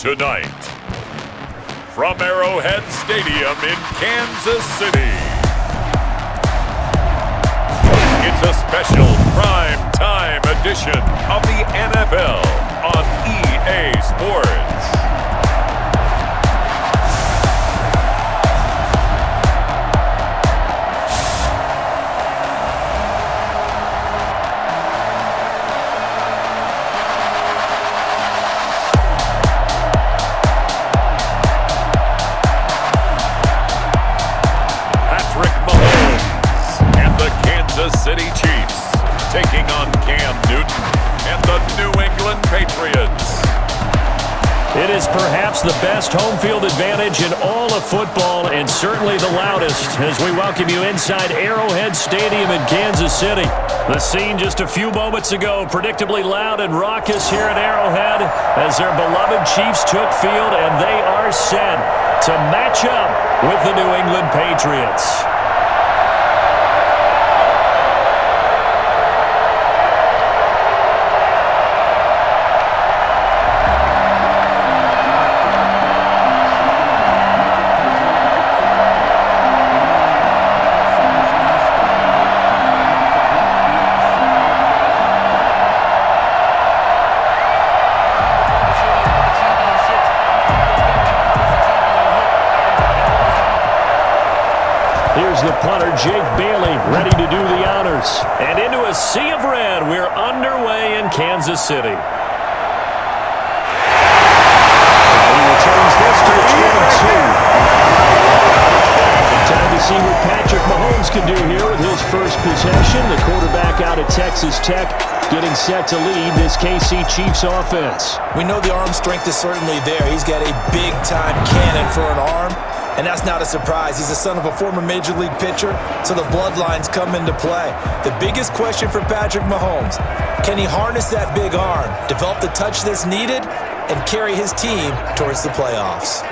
Tonight, from Arrowhead Stadium in Kansas City, it's a special prime time edition of the NFL on EA Sports. City Chiefs taking on Cam Newton and the New England Patriots. It is perhaps the best home field advantage in all of football and certainly the loudest as we welcome you inside Arrowhead Stadium in Kansas City. The scene just a few moments ago, predictably loud and raucous here at Arrowhead as their beloved Chiefs took field and they are set to match up with the New England Patriots. Here's the punter, Jake Bailey, ready to do the honors. And into a sea of red, we're underway in Kansas City. He returns this to the 22. Time to see what Patrick Mahomes can do here with his first possession. The quarterback out of Texas Tech getting set to lead this KC Chiefs offense. We know the arm strength is certainly there. He's got a big-time cannon for an arm. And that's not a surprise. He's the son of a former Major League pitcher, so the bloodlines come into play. The biggest question for Patrick Mahomes, can he harness that big arm, develop the touch that's needed, and carry his team towards the playoffs?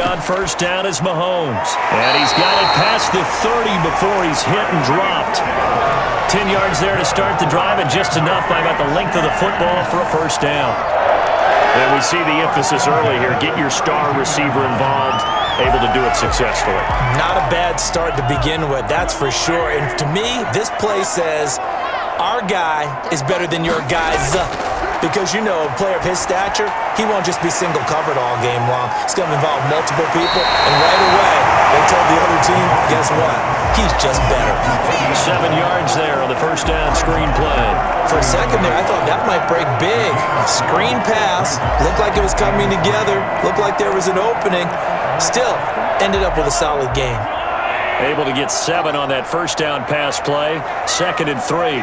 On first down is Mahomes. And he's got it past the 30 before he's hit and dropped. 10 yards there to start the drive and just enough by about the length of the football for a first down. And we see the emphasis early here. Get your star receiver involved, able to do it successfully. Not a bad start to begin with, that's for sure. And to me, this play says our guy is better than your guys. Because, you know, a player of his stature, he won't just be single covered all game long. It's going to involve multiple people, and right away, they told the other team, guess what? He's just better. 7 yards there on the first down screen play. For a second there, I thought that might break big. Screen pass, looked like it was coming together, looked like there was an opening. Still, ended up with a solid game. Able to get 7 on that first down pass play, 2nd and 3.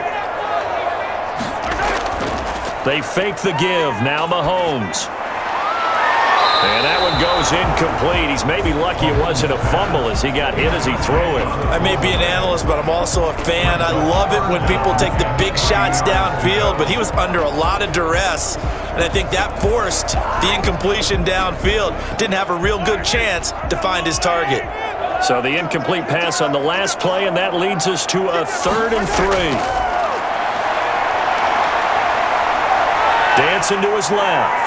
They fake the give. Now Mahomes. And that one goes incomplete. He's maybe lucky it wasn't a fumble as he got hit as he threw it. I may be an analyst, but I'm also a fan. I love it when people take the big shots downfield, but he was under a lot of duress. And I think that forced the incompletion downfield. Didn't have a real good chance to find his target. So the incomplete pass on the last play, and that leads us to a 3rd and 3. Dancing to his left.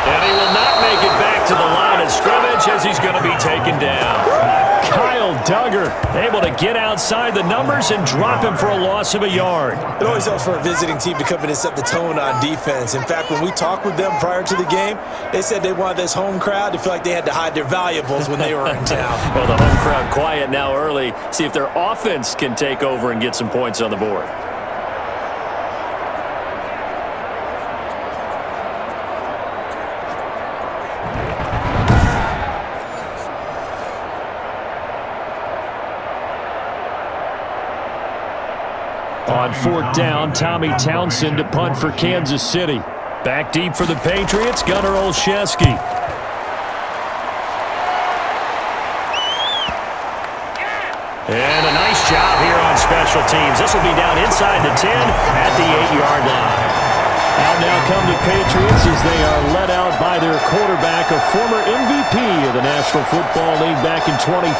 And he will not make it back to the line of scrimmage as he's going to be taken down. Kyle Duggar able to get outside the numbers and drop him for a loss of a yard. It always helps for a visiting team to come in and set the tone on defense. In fact, when we talked with them prior to the game, they said they wanted this home crowd to feel like they had to hide their valuables when they were in town. Well, the home crowd quiet now early. See if their offense can take over and get some points on the board. On 4th down, Tommy Townsend to punt for Kansas City. Back deep for the Patriots, Gunnar Olszewski. And a nice job here on special teams. This will be down inside the 10 at the 8-yard line. Out now come the Patriots as they are led out by their quarterback, a former MVP of the National Football League back in 2015,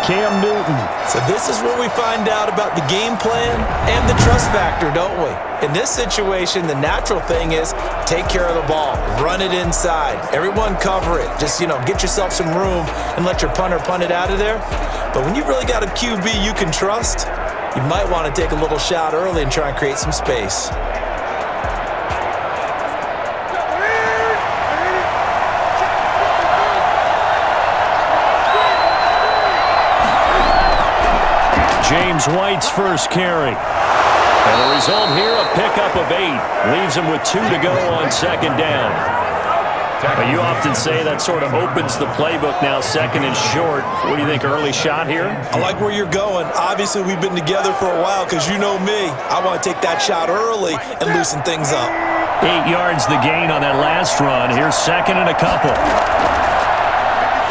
Cam Newton. So this is where we find out about the game plan and the trust factor, don't we? In this situation, the natural thing is take care of the ball, run it inside, everyone cover it. Just, get yourself some room and let your punter punt it out of there. But when you really got a QB you can trust, you might want to take a little shot early and try and create some space. James White's first carry. And the result here, a pickup of 8. Leaves him with 2 to go on second down. But you often say that sort of opens the playbook now, second and short. What do you think, early shot here? I like where you're going. Obviously, we've been together for a while because you know me. I want to take that shot early and loosen things up. 8 yards the gain on that last run. Here's second and a couple.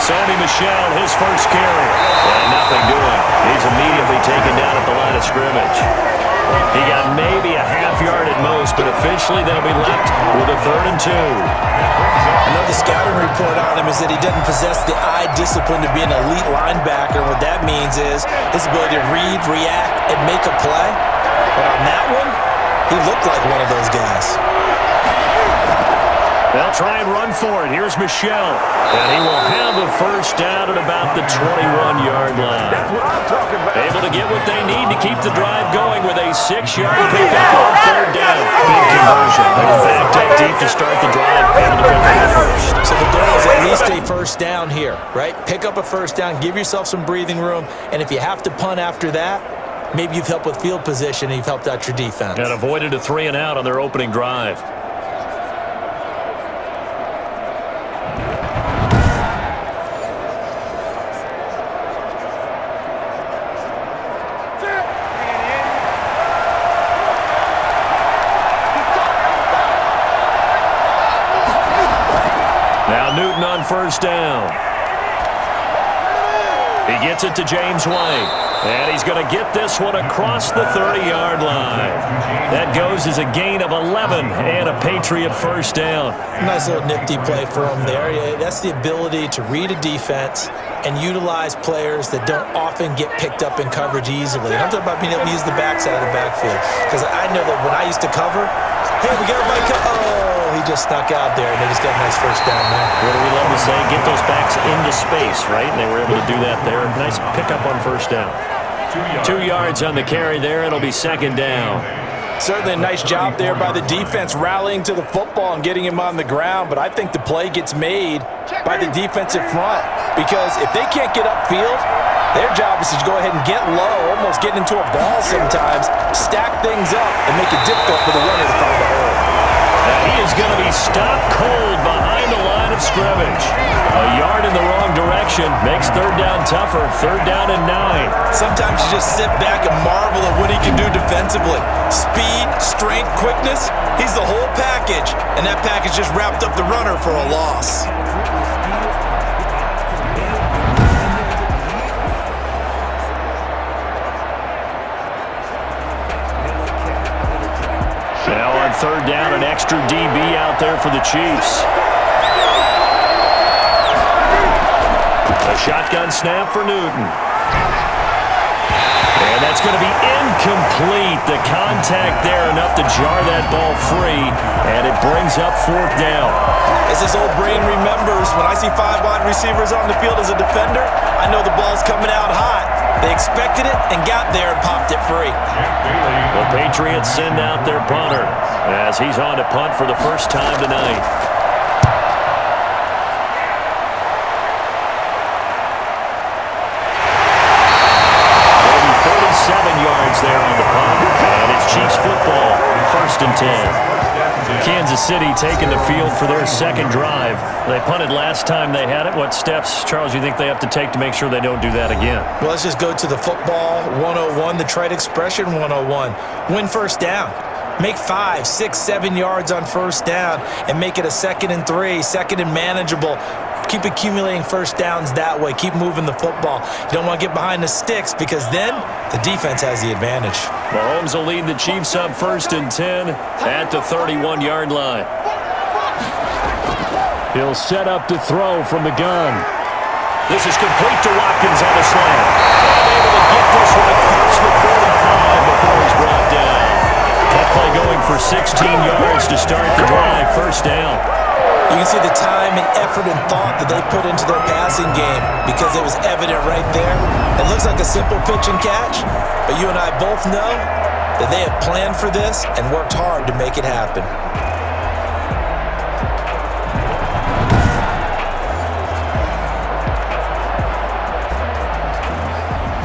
Sony Michel, his first carry. And nothing doing. He's immediately taken down at the line of scrimmage. He got maybe a half-yard at most, but officially they'll be left with a 3rd and 2. I know the scouting report on him is that he doesn't possess the eye discipline to be an elite linebacker. What that means is his ability to read, react, and make a play. But on that one, he looked like one of those guys. They'll try and run for it. Here's Michel. And he will have a first down at about the 21-yard line. Able to get what they need to keep the drive going with a 6-yard pickup on 3rd down. Big conversion. They're backed up deep to start the drive. Able to pick up the first. So the goal is at least a first down here, right? Pick up a first down, give yourself some breathing room, and if you have to punt after that, maybe you've helped with field position and you've helped out your defense. And avoided a 3 and out on their opening drive. Newton on first down. He gets it to James White. And he's going to get this one across the 30-yard line. That goes as a gain of 11 and a Patriot first down. Nice little nifty play for him there. Yeah, that's the ability to read a defense and utilize players that don't often get picked up in coverage easily. And I'm talking about being able to use the backside of the backfield. Because I know that when I used to cover, hey, we got Mike. Oh, he just snuck out there, and they just got a nice first down there. What do we love to say? Get those backs into space, right? And they were able to do that there. Nice pickup on first down. 2 yards on the carry there. It'll be second down. Certainly a nice job there by the defense rallying to the football and getting him on the ground, but I think the play gets made by the defensive front because if they can't get upfield, their job is to go ahead and get low, almost get into a ball sometimes, stack things up, and make it difficult for the runner to find a hole. And he is going to be stopped cold behind the line of scrimmage. A yard in the wrong direction makes third down tougher. 3rd down and 9. Sometimes you just sit back and marvel at what he can do defensively. Speed, strength, quickness, he's the whole package. And that package just wrapped up the runner for a loss. Now on 3rd down, an extra DB out there for the Chiefs. A shotgun snap for Newton. And that's going to be incomplete. The contact there enough to jar that ball free, and it brings up 4th down. As his old brain remembers, when I see 5 wide receivers on the field as a defender, I know the ball's coming out hot. They expected it and got there and popped it free. The Patriots send out their punter as he's on to punt for the first time tonight. Maybe 37 yards there on the punt. And it's Chiefs football, 1st and 10. Kansas City taking the field for their second drive. They punted last time they had it. What steps, Charles, you think they have to take to make sure they don't do that again? Well, let's just go to the football 101, the trite expression 101. Win first down. Make 5, 6, 7 yards on first down and make it a 2nd and 3, 2nd and manageable. Keep accumulating first downs that way. Keep moving the football. You don't want to get behind the sticks because then the defense has the advantage. Mahomes will lead the Chiefs up 1st and 10 at the 31-yard line. He'll set up to throw from the gun. This is complete to Watkins on the slant. And able to get this one across the 45 before he's brought down. That play going for 16 yards to start the drive. First down. You can see the time and effort and thought that they put into their passing game because it was evident right there. It looks like a simple pitch and catch, but you and I both know that they have planned for this and worked hard to make it happen.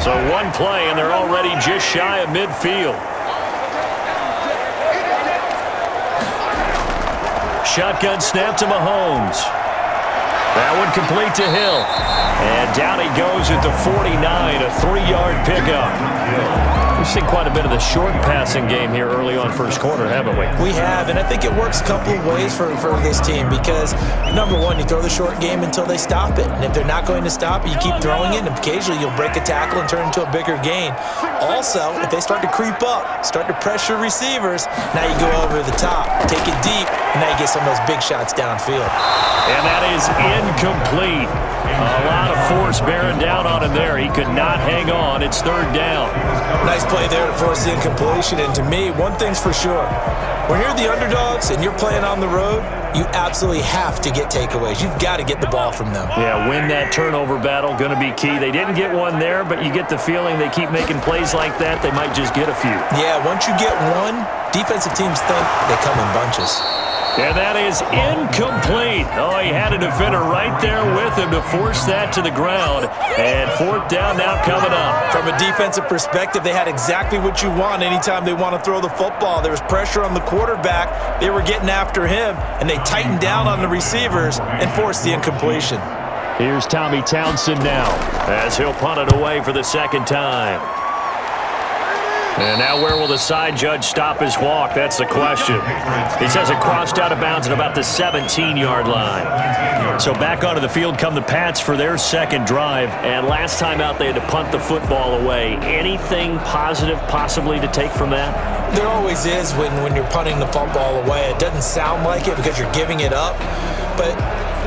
So one play, and they're already just shy of midfield. Shotgun snap to Mahomes. That one complete to Hill. And down he goes at the 49, a 3-yard pickup. We've seen quite a bit of the short passing game here early on first quarter, haven't we? We have, and I think it works a couple of ways for this team because, number one, you throw the short game until they stop it. And if they're not going to stop it, you keep throwing it, and occasionally you'll break a tackle and turn it into a bigger gain. Also, if they start to creep up, start to pressure receivers, now you go over the top, take it deep, and now you get some of those big shots downfield. And that is incomplete. A lot of force bearing down on him there. He could not hang on. It's 3rd down. Nice play there to force the incompletion. And to me, one thing's for sure. When you're the underdogs and you're playing on the road, you absolutely have to get takeaways. You've got to get the ball from them. Yeah, win that turnover battle, going to be key. They didn't get one there, but you get the feeling they keep making plays like that, they might just get a few. Yeah, once you get one, defensive teams think they come in bunches. And that is incomplete. Oh, he had a defender right there with him to force that to the ground. And 4th down now coming up. From a defensive perspective, they had exactly what you want anytime they want to throw the football. There was pressure on the quarterback. They were getting after him, and they tightened down on the receivers and forced the incompletion. Here's Tommy Townsend now as he'll punt it away for the 2nd time. And now where will the side judge stop his walk? That's the question. He says it crossed out of bounds at about the 17-yard line. So back onto the field come the Pats for their 2nd drive. And last time out they had to punt the football away. Anything positive possibly to take from that? There always is when you're punting the football away. It doesn't sound like it because you're giving it up. But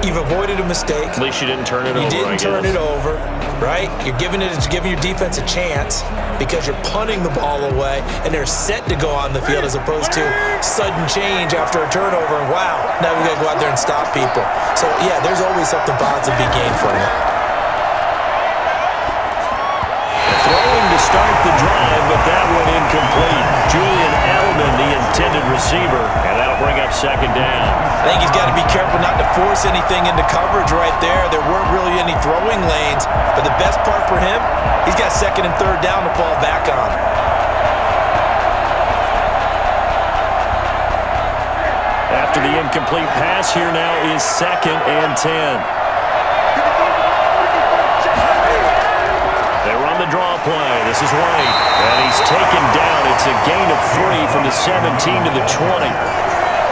you've avoided a mistake. At least you didn't turn it over. You didn't turn it over, right? You're giving your defense a chance because you're punting the ball away, and they're set to go on the field as opposed to sudden change after a turnover. And wow, now we got to go out there and stop people. So, yeah, there's always something positive to be gained from it. Throwing to start the drive, but that one incomplete. Julian Edelman, the intended receiver, and that'll bring up 2nd down. I think he's got to be careful not to force anything into coverage right there. There weren't really any throwing lanes, but the best part for him, he's got 2nd and 3rd down to fall back on. After the incomplete pass, here now is 2nd and 10. They run the draw play. This is White, and he's taken down. It's a gain of 3 from the 17 to the 20.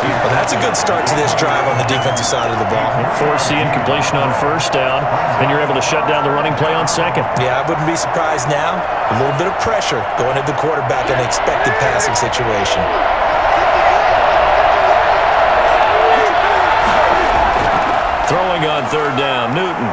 Well, that's a good start to this drive on the defensive side of the ball. Force the incompletion on 1st down, then you're able to shut down the running play on 2nd. Yeah, I wouldn't be surprised now. A little bit of pressure going at the quarterback in an expected passing situation. Throwing on 3rd down, Newton.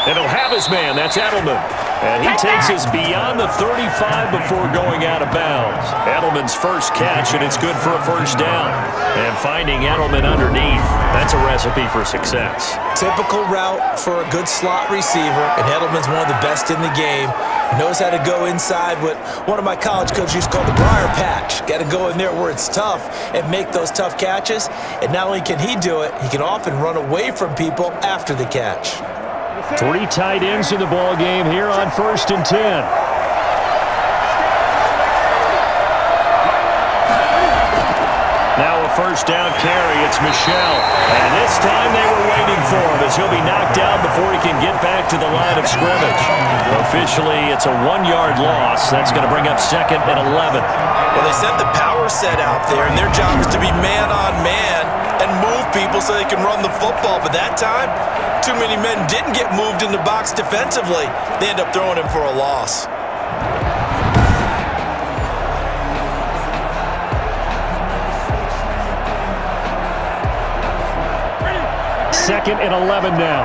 And he'll have his man. That's Edelman. And he takes us beyond the 35 before going out of bounds. Edelman's first catch, and it's good for a 1st down. And finding Edelman underneath, that's a recipe for success. Typical route for a good slot receiver, and Edelman's one of the best in the game. Knows how to go inside what one of my college coaches used to call the briar patch. Got to go in there where it's tough and make those tough catches. And not only can he do it, he can often run away from people after the catch. 3 tight ends in the ball game here on 1st and 10. Now a 1st down carry. It's Michel. And this time they were waiting for him as he'll be knocked down before he can get back to the line of scrimmage. Officially, it's a 1-yard loss. That's going to bring up 2nd and 11. Well, they sent the power set out there, and their job is to be man-on-man and move people so they can run the football. But that time, too many men didn't get moved in the box defensively. They end up throwing him for a loss. Second and 11 now.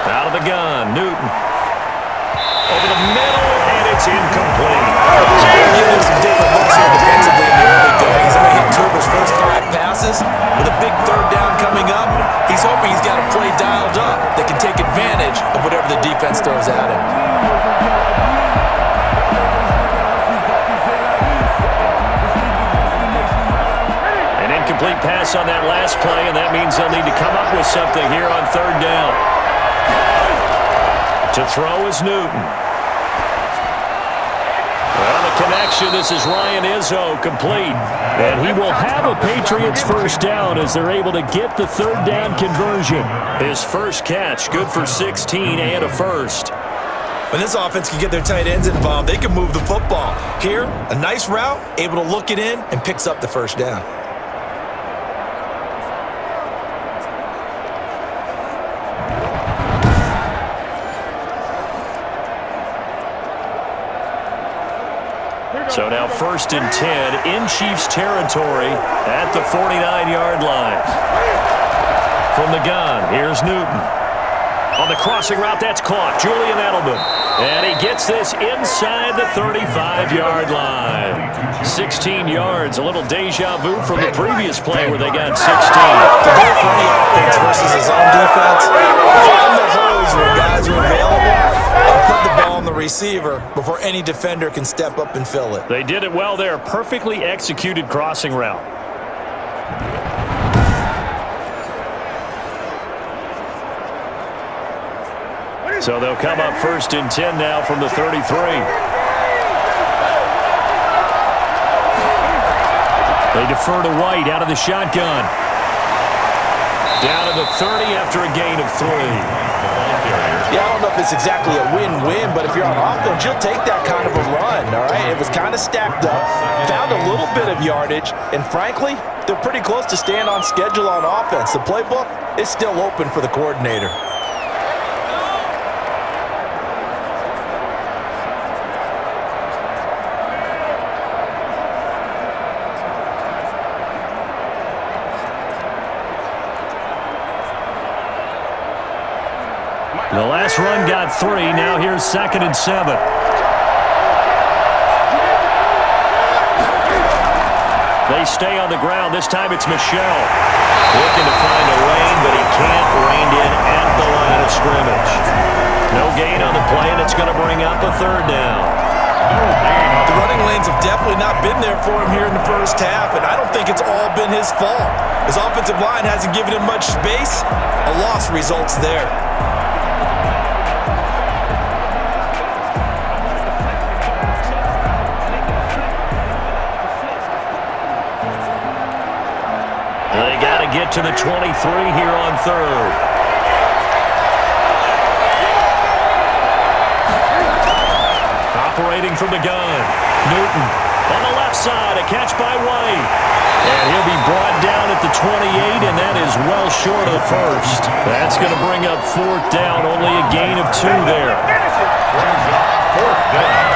Out of the gun, Newton. Over the middle, and it's incomplete. Give him some different looks here defensively in the early goings. I mean, he took his first 5 passes with a big third down coming up. He's hoping he's got a play dialed up that can take advantage of whatever the defense throws at him. An incomplete pass on that last play, and that means they'll need to come up with something here on third down. To throw is Newton. Well, the connection, this is Ryan Izzo, complete. And he will have a Patriots first down as they're able to get the third down conversion. His first catch, good for 16 and a first. When this offense can get their tight ends involved, they can move the football. Here, a nice route, able to look it in, and picks up the first down. So now first and 10 in Chiefs territory at the 49-yard line. From the gun, here's Newton. On the crossing route, that's caught. Julian Edelman. And he gets this inside the 35-yard line. 16 yards, a little deja vu from the previous play where they got 16. The goal for any offense versus his own defense, find the holes where guys are available and put the ball on the receiver before any defender can step up and fill it. They did it well there. Perfectly executed crossing route. So they'll come up first and 10 now from the 33. They defer to White out of the shotgun. Down to the 30 after a gain of 3. Yeah, I don't know if it's exactly a win-win, but if you're on offense, you'll take that kind of a run, all right? It was kind of stacked up, found a little bit of yardage, and frankly, they're pretty close to staying on schedule on offense. The playbook is still open for the coordinator. The last run got 3. Now here's second and 7. They stay on the ground. This time it's Michel. Looking to find a lane, but he can't. Reined in at the line of scrimmage. No gain on the play, and it's going to bring up a third down. The running lanes have definitely not been there for him here in the first half, and I don't think it's all been his fault. His offensive line hasn't given him much space. A loss results there. They got to get to the 23 here on third. Operating from the gun. Newton on the left side. A catch by White. And he'll be brought down at the 28, and that is well short of the first. That's going to bring up fourth down. Only a gain of 2 there. Fourth down.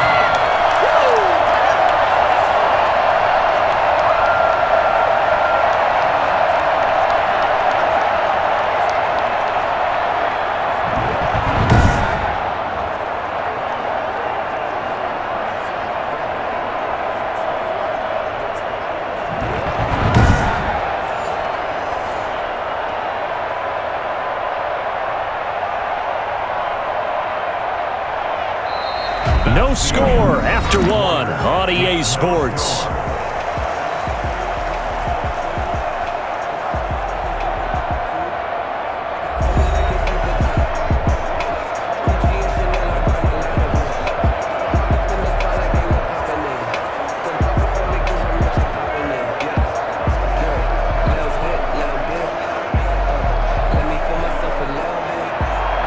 No score after 1 on EA Sports.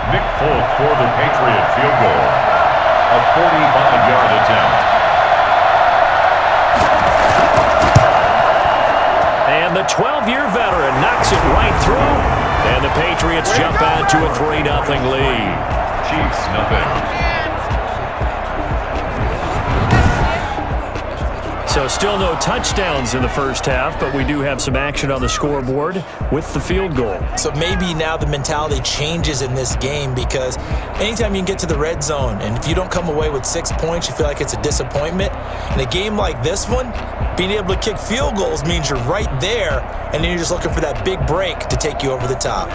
Nick Folk for the Patriot field goal. A 45-yard attempt. And the 12-year veteran knocks it right through. And the Patriots jump out to a 3-0 lead. Chiefs nothing. So still no touchdowns in the first half, but we do have some action on the scoreboard with the field goal. So maybe now the mentality changes in this game, because anytime you can get to the red zone, and if you don't come away with 6 points, you feel like it's a disappointment. In a game like this one, being able to kick field goals means you're right there, and then you're just looking for that big break to take you over the top.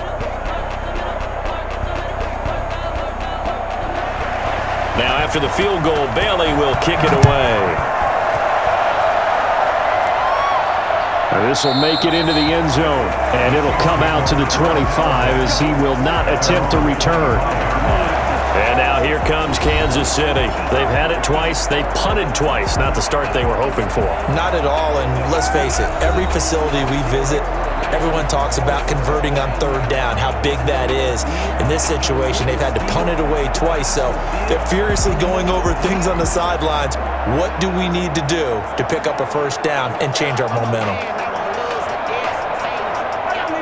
Now after the field goal, Bailey will kick it away. This will make it into the end zone, and it'll come out to the 25 as he will not attempt to return. And now here comes Kansas City. They've had it twice. They've punted twice. Not the start they were hoping for. Not at all, and let's face it, every facility we visit, everyone talks about converting on third down, how big that is. In this situation, they've had to punt it away twice, so they're furiously going over things on the sidelines. What do we need to do to pick up a first down and change our momentum?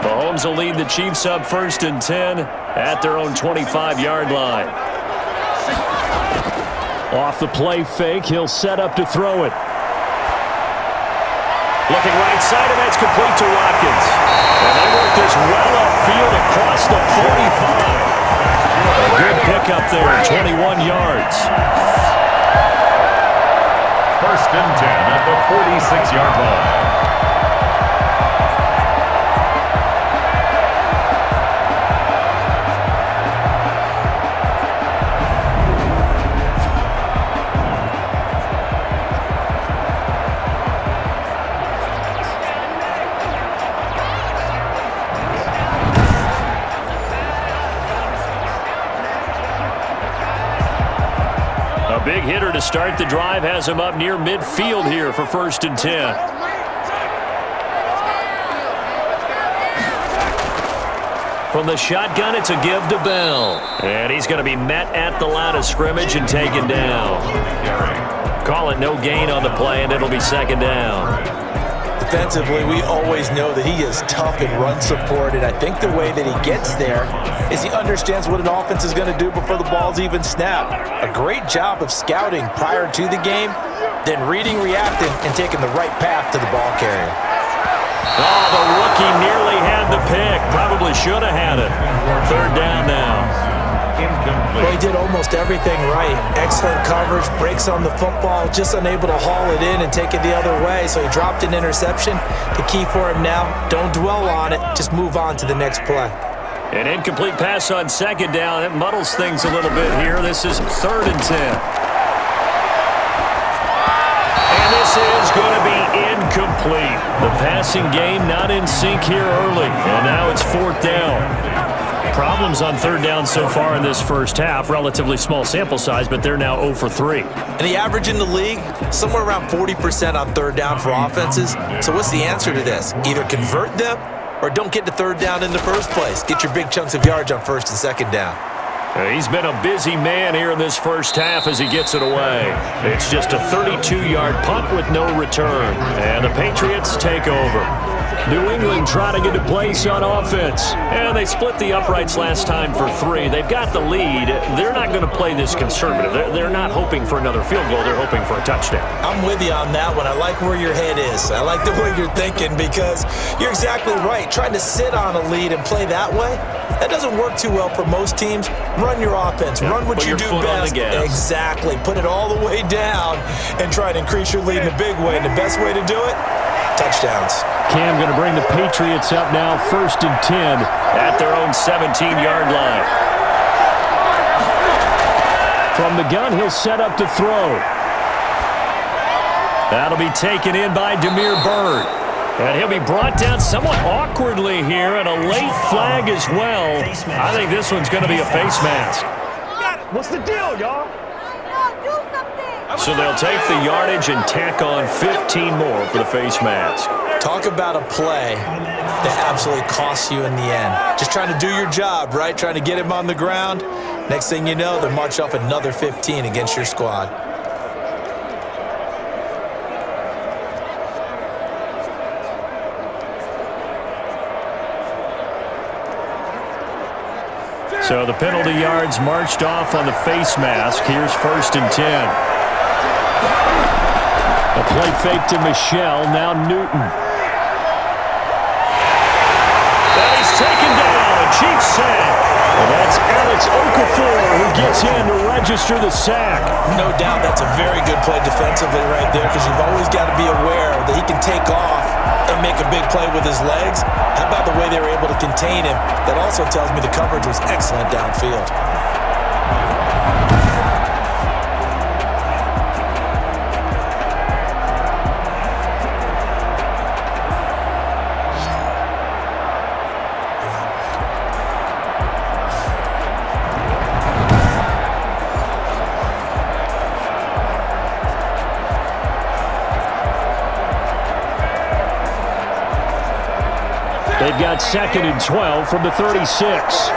Mahomes will lead the Chiefs up 1st and 10 at their own 25-yard line. Off the play fake, he'll set up to throw it. Looking right side, and that's complete to Watkins. And they work this well upfield across the 45. A good pickup there, 21 yards. 1st and 10 at the 46-yard line. Big hitter to start the drive has him up near midfield here for 1st and 10. From the shotgun, it's a give to Bell. And he's going to be met at the line of scrimmage and taken down. Call it no gain on the play, and it'll be 2nd down. Defensively, we always know that he is tough in run support, and I think the way that he gets there is he understands what an offense is going to do before the ball's even snapped. A great job of scouting prior to the game, then reading, reacting, and taking the right path to the ball carrier. Oh, the rookie nearly had the pick. Probably should have had it. 3rd down now. Well, he did almost everything right. Excellent coverage, breaks on the football, just unable to haul it in and take it the other way, so he dropped an interception. The key for him now, don't dwell on it, just move on to the next play. An incomplete pass on 2nd down. It muddles things a little bit here. This is 3rd and 10. And this is going to be incomplete. The passing game not in sync here early, and now it's 4th down. Problems on 3rd down so far in this first half. Relatively small sample size, but they're now 0 for 3. And the average in the league, somewhere around 40% on 3rd down for offenses. So what's the answer to this? Either convert them or don't get to 3rd down in the first place. Get your big chunks of yards on 1st and 2nd down. He's been a busy man here in this first half as he gets it away. It's just a 32-yard punt with no return. And the Patriots take over. New England trying to get a place on offense. And they split the uprights last time for 3. They've got the lead. They're not going to play this conservative. They're not hoping for another field goal. They're hoping for a touchdown. I'm with you on that one. I like where your head is. I like the way you're thinking, because you're exactly right. Trying to sit on a lead and play that way, that doesn't work too well for most teams. Run your offense. Run what you do best. Exactly. Put it all the way down and try to increase your lead in a big way. And the best way to do it, touchdowns. Cam going to bring the Patriots up now 1st and 10 at their own 17-yard line. From the gun, he'll set up to throw. That'll be taken in by Damiere Byrd. And he'll be brought down somewhat awkwardly here, and a late flag as well. I think this one's going to be a face mask. What's the deal, y'all? So they'll take the yardage and tack on 15 more for the face mask. Talk about a play that absolutely costs you in the end. Just trying to do your job, right? Trying to get him on the ground. Next thing you know, they're march off another 15 against your squad. So the penalty yards marched off on the face mask. Here's 1st and 10. A play fake to Michelle, now Newton. And he's taken down, a Chiefs sack. And that's Alex Okafor who gets in to register the sack. No doubt that's a very good play defensively right there, because you've always got to be aware that he can take off and make a big play with his legs. How about the way they were able to contain him? That also tells me the coverage was excellent downfield. They've got 2nd and 12 from the 36.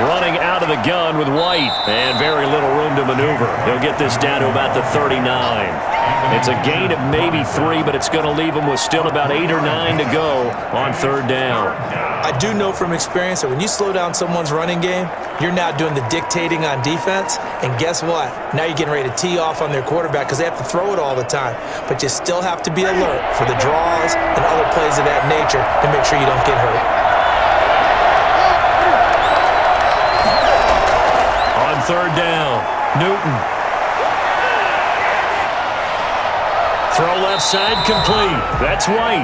Running out of the gun with White, and very little room to maneuver. He'll get this down to about the 39. It's a gain of maybe 3, but it's going to leave him with still about 8 or 9 to go on 3rd down. I do know from experience that when you slow down someone's running game, you're now doing the dictating on defense, and guess what? Now you're getting ready to tee off on their quarterback because they have to throw it all the time. But you still have to be alert for the draws and other plays of that nature to make sure you don't get hurt. On 3rd down, Newton. Throw left side complete. That's White.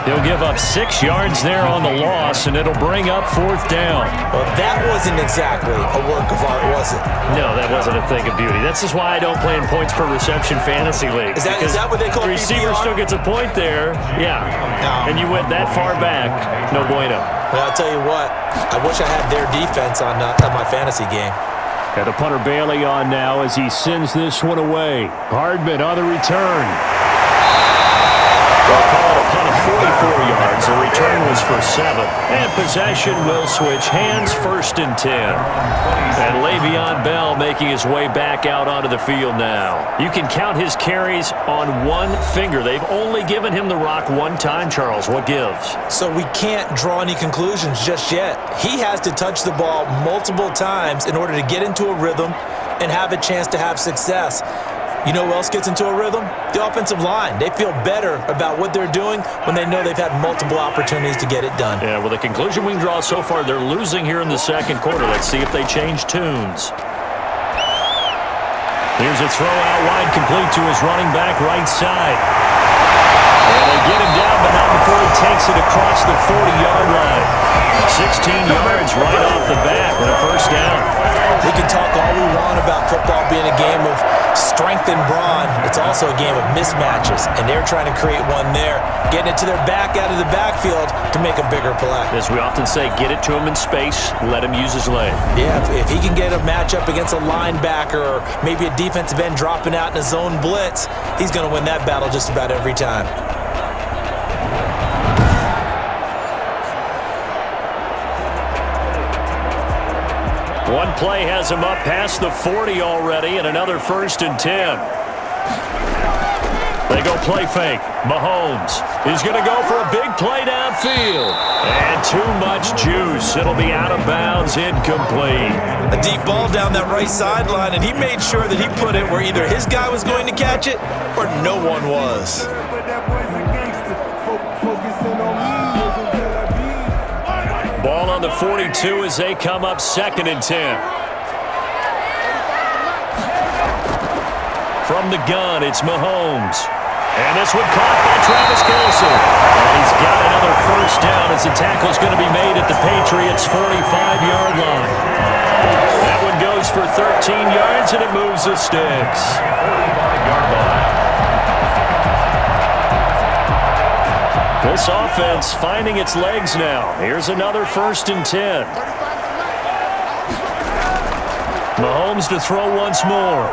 He'll give up 6 yards there on the loss, and it'll bring up 4th down. Well, that wasn't exactly a work of art, was it? No, that wasn't a thing of beauty. That's just why I don't play in points per reception fantasy league. Is that what they call the receiver PPR? still gets a point there. Yeah. No. And you went that far back. No bueno. Well, I'll tell you what. I wish I had their defense on my fantasy game. Got the punter Bailey on now as he sends this one away. Hardman on the return. They'll call it a punt of 44 yards. The return was for 7. And possession will switch hands, 1st and 10. And Le'Veon Bell making his way back out onto the field now. You can count his carries on one finger. They've only given him the rock one time, Charles. What gives? So we can't draw any conclusions just yet. He has to touch the ball multiple times in order to get into a rhythm and have a chance to have success. You know who else gets into a rhythm? The offensive line. They feel better about what they're doing when they know they've had multiple opportunities to get it done. Yeah, well, the conclusion we can draw so far, they're losing here in the 2nd quarter. Let's see if they change tunes. Here's a throw out wide, complete to his running back right side. And they get him down, but not before he takes it across the 40-yard line. 16 yards right off the bat and a 1st down. We can talk all we want about football being a game of strength and brawn. It's also a game of mismatches, and they're trying to create one there, getting it to their back out of the backfield to make a bigger play. As we often say, get it to him in space, let him use his leg. Yeah, if he can get a matchup against a linebacker or maybe a defensive end dropping out in a zone blitz, he's going to win that battle just about every time. One play has him up past the 40 already, and another 1st and 10. They go play fake. Mahomes is going to go for a big play downfield. And too much juice. It'll be out of bounds, incomplete. A deep ball down that right sideline, and he made sure that he put it where either his guy was going to catch it or no one was. Ball on the 42 as they come up 2nd and 10. From the gun, it's Mahomes. And this one caught by Travis Kelce. And he's got another 1st down as the tackle's going to be made at the Patriots' 45-yard line. That one goes for 13 yards, and it moves the sticks. 45-yard line. This offense finding its legs now. Here's another 1st and 10. Mahomes to throw once more.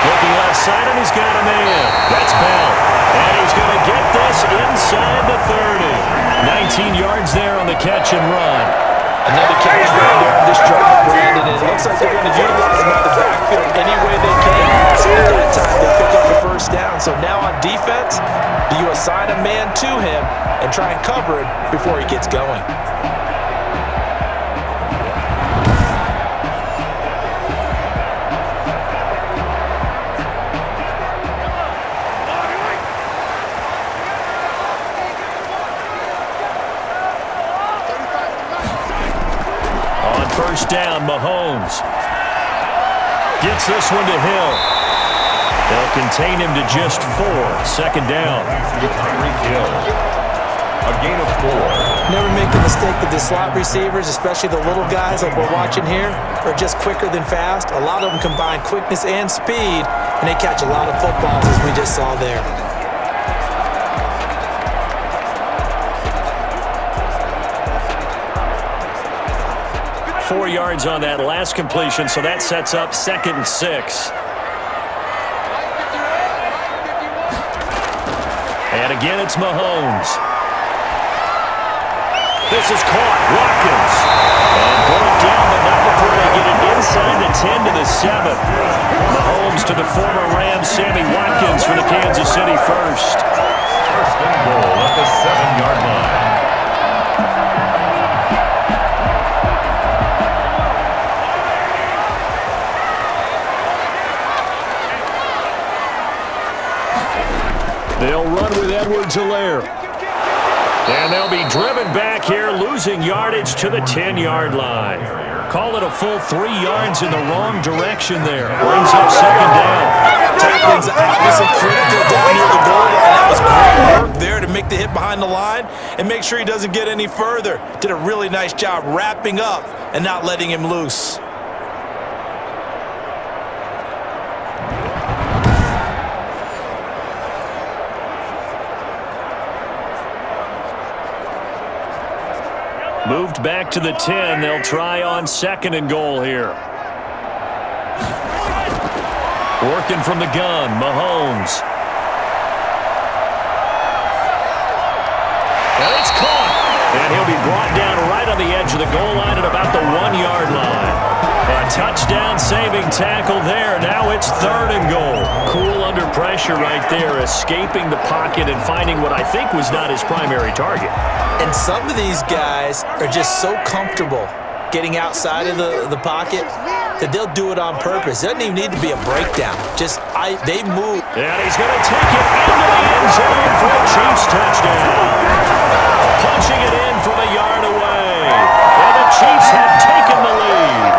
Looking left side, and he's got a man. That's Bell. And he's going to get this inside the 30. 19 yards there on the catch and run. Another catch right there on this drive, Brandon. It looks like they're going to utilize him out of the backfield any way they can. At that time, they pick up the first down. So now on defense, do you assign a man to him and try and cover it before he gets going? First down, Mahomes. Gets this one to Hill. They'll contain him to just 4. Second down. A gain of 4. Never make the mistake that the slot receivers, especially the little guys like we're watching here, are just quicker than fast. A lot of them combine quickness and speed, and they catch a lot of footballs, as we just saw there. 4 yards on that last completion, so that sets up 2nd and 6. And again, it's Mahomes. This is caught. Watkins. And brought down, but not before they get it inside the 10 to the 7. Mahomes to the former Rams, Sammy Watkins for the Kansas City first. First and goal at the 7-yard line. They'll run with Edwards-Helaire. And they'll be driven back here, losing yardage to the 10-yard line. Call it a full 3 yards in the wrong direction there. Brings up 2nd down. Tackling's obviously critical down near the goal line. That was great work there to make the hit behind the line and make sure he doesn't get any further. Did a really nice job wrapping up and not letting him loose. Moved back to the 10. They'll try on 2nd and goal here. Working from the gun, Mahomes. And it's caught. And he'll be brought down right on the edge of the goal line at about the 1-yard line. A touchdown-saving tackle there. Now it's 3rd and goal. Cool under pressure right there, escaping the pocket and finding what I think was not his primary target. And some of these guys are just so comfortable getting outside of the pocket that they'll do it on purpose. It doesn't even need to be a breakdown. They move. And he's going to take it into the end zone for a Chiefs touchdown. Punching it in from a yard away. And the Chiefs have taken the lead.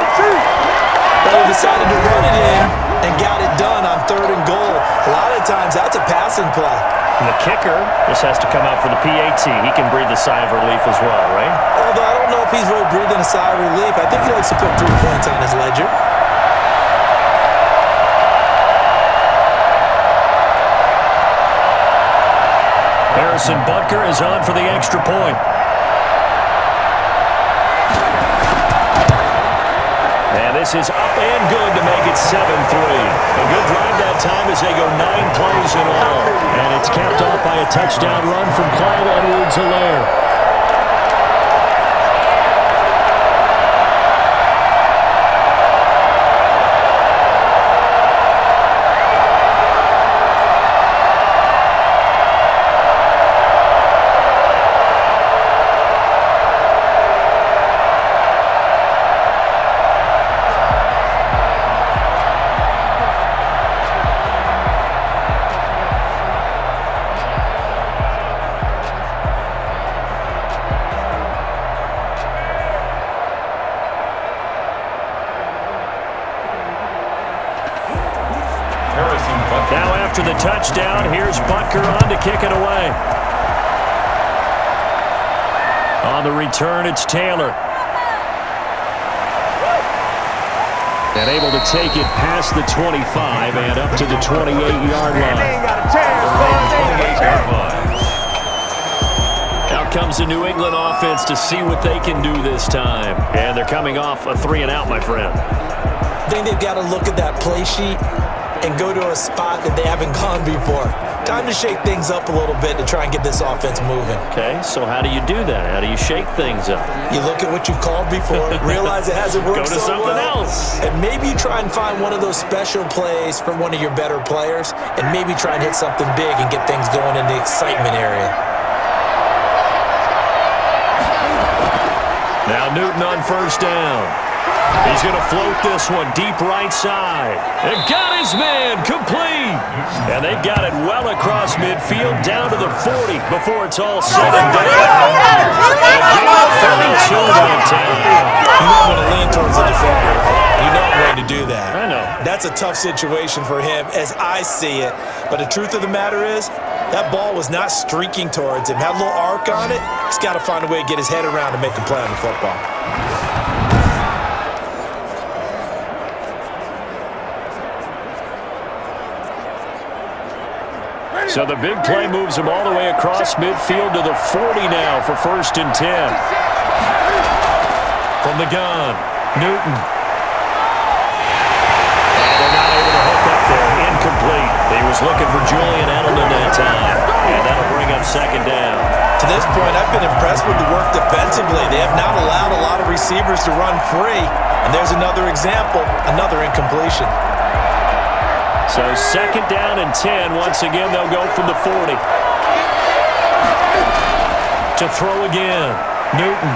They decided to run it in and got it done on 3rd and goal. A lot of times that's a passing play. And the kicker just has to come out for the PAT. He can breathe a sigh of relief as well, right? Although I don't know if he's really breathing a sigh of relief. I think he likes to put 3 points on his ledger. Harrison Butker is on for the extra point. And this is up and good to make it 7-3. A good drive that time as they go 9 plays in all. And it's capped off by a touchdown run from Clyde Edwards-Helaire. Now after the touchdown, here's Butker on to kick it away. On the return, it's Taylor. And able to take it past the 25 and up to the 28-yard line. Out comes the New England offense to see what they can do this time. And they're coming off a 3-and-out, my friend. I think they've got to look at that play sheet and go to a spot that they haven't gone before. Time to shake things up a little bit to try and get this offense moving. Okay, so how do you do that? How do you shake things up? You look at what you've called before, realize it hasn't worked Go to so something well, else. and maybe you try and find one of those special plays from one of your better players, and maybe try and hit something big and get things going in the excitement area. Now Newton on first down. He's going to float this one deep right side. And got his man complete. And they've got it well across midfield down to the 40 before it's all said and done. And 32 that time. You know I'm going to lean towards the defender. You know I'm going to do that. I know. That's a tough situation for him as I see it. But the truth of the matter is, that ball was not streaking towards him. Had a little arc on it. He's got to find a way to get his head around and make a play on the football. So the big play moves him all the way across midfield to the 40 now for 1st and 10. From the gun, Newton. They're not able to hook up there. Incomplete. He was looking for Julian Edelman that time. And that'll bring up 2nd down. To this point, I've been impressed with the work defensively. They have not allowed a lot of receivers to run free. And there's another example, another incompletion. So 2nd down and 10. Once again, they'll go from the 40. To throw again. Newton.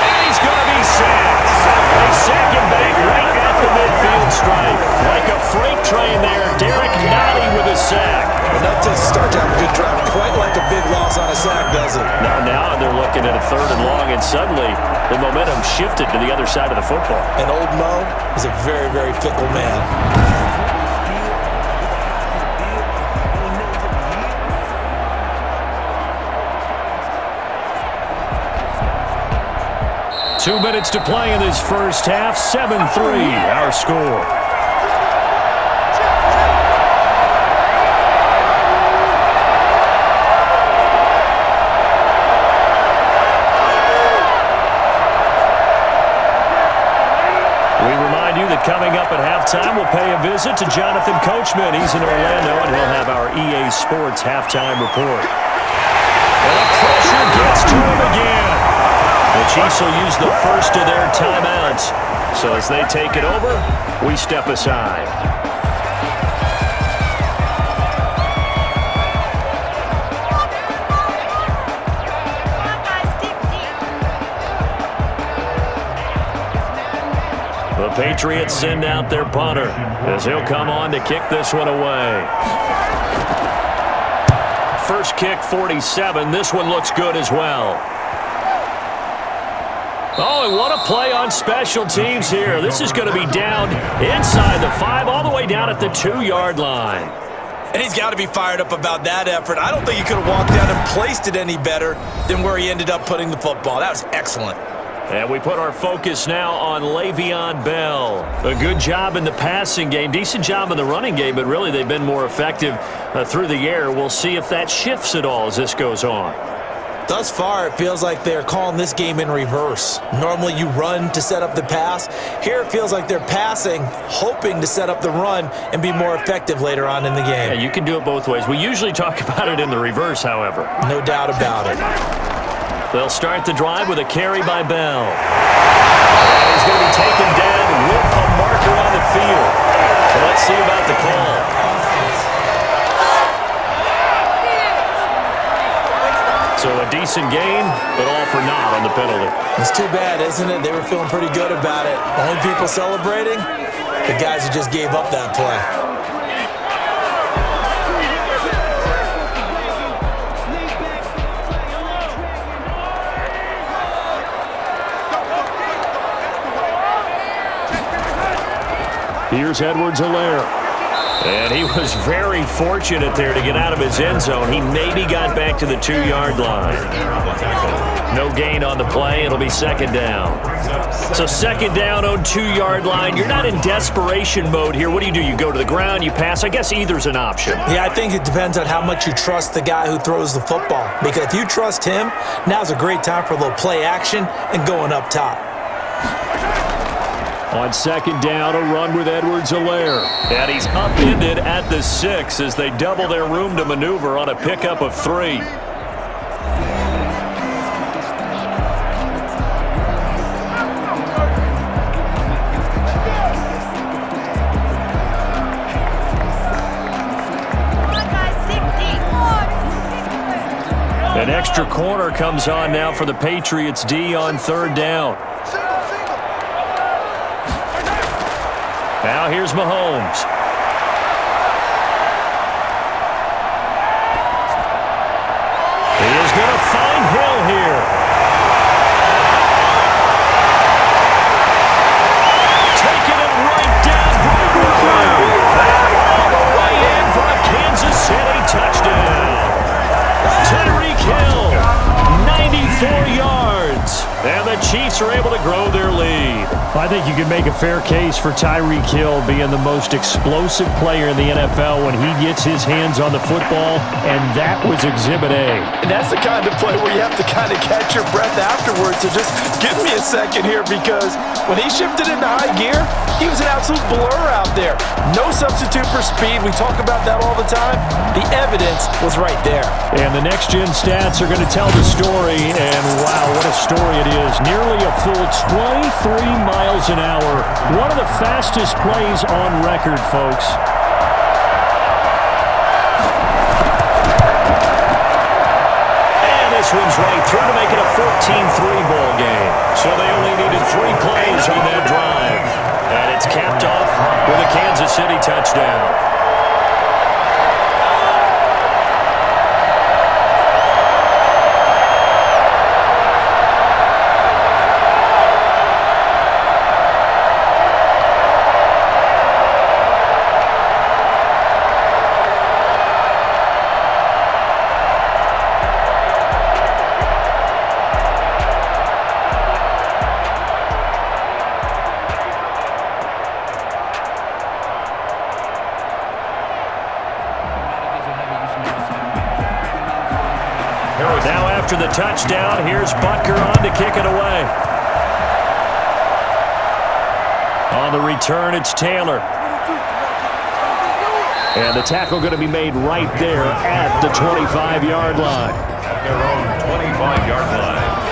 And he's going to be sacked. They sack him back right at the midfield stripe. Like a freight train there. Derek Nottie with a sack. Enough to start to have a good drive. Quite like a big loss on a sack, does it? Now they're looking at a 3rd and long, and suddenly the momentum shifted to the other side of the football. And old Mo is a very, very fickle man. Two minutes to play in this first half. 7-3, our score. Coming up at halftime, we'll pay a visit to Jonathan Coachman. He's in Orlando, and he'll have our EA Sports halftime report. And the pressure gets to him again. The Chiefs will use the first of their timeouts. So as they take it over, we step aside. The Patriots send out their punter as he'll come on to kick this one away. First kick, 47. This one looks good as well. Oh, and what a play on special teams here. This is going to be down inside the 5, all the way down at the 2-yard line. And he's got to be fired up about that effort. I don't think he could have walked down and placed it any better than where he ended up putting the football. That was excellent. And we put our focus now on Le'Veon Bell. A good job in the passing game, decent job in the running game, but really they've been more effective through the air. We'll see if that shifts at all as this goes on. Thus far, it feels like they're calling this game in reverse. Normally you run to set up the pass. Here it feels like they're passing, hoping to set up the run and be more effective later on in the game. Yeah, you can do it both ways. We usually talk about it in the reverse, however. No doubt about it. They'll start the drive with a carry by Bell. And he's going to be taken down with a marker on the field. So let's see about the call. So a decent gain, but all for naught on the penalty. It's too bad, isn't it? They were feeling pretty good about it. Only people celebrating, the guys who just gave up that play. Here's Edwards-Helaire. And he was very fortunate there to get out of his end zone. He maybe got back to the 2-yard line. No gain on the play. It'll be 2nd down. So 2nd down on 2-yard line. You're not in desperation mode here. What do? You go to the ground, you pass. I guess either's an option. Yeah, I think it depends on how much you trust the guy who throws the football. Because if you trust him, now's a great time for a little play action and going up top. On second down, a run with Edwards-Helaire. And he's upended at the 6 as they double their room to maneuver on a pickup of 3. An extra corner comes on now for the Patriots D on third down. Now here's Mahomes. He is going to find Hill here. Taking it right down Broadway. All the way in for a Kansas City touchdown. Tyreek Hill, 94 yards. And the Chiefs are able to grow their lead. I think you can make a fair case for Tyreek Hill being the most explosive player in the NFL when he gets his hands on the football, and that was Exhibit A. And that's the kind of play where you have to kind of catch your breath afterwards. So just give me a second here, because when he shifted into high gear, he was an absolute blur out there. No substitute for speed. We talk about that all the time. The evidence was right there. And the next-gen stats are going to tell the story, and wow, what a story it is. Nearly a full 23 miles an hour. One of the fastest plays on record, folks. And this one's right through to make it a 14-3 ball game. So they only needed 3 plays on that drive. And it's capped off with a Kansas City touchdown. Now after the touchdown, here's Butker on to kick it away. On the return, it's Taylor. And the tackle going to be made right there at the 25-yard line. At their own 25-yard line.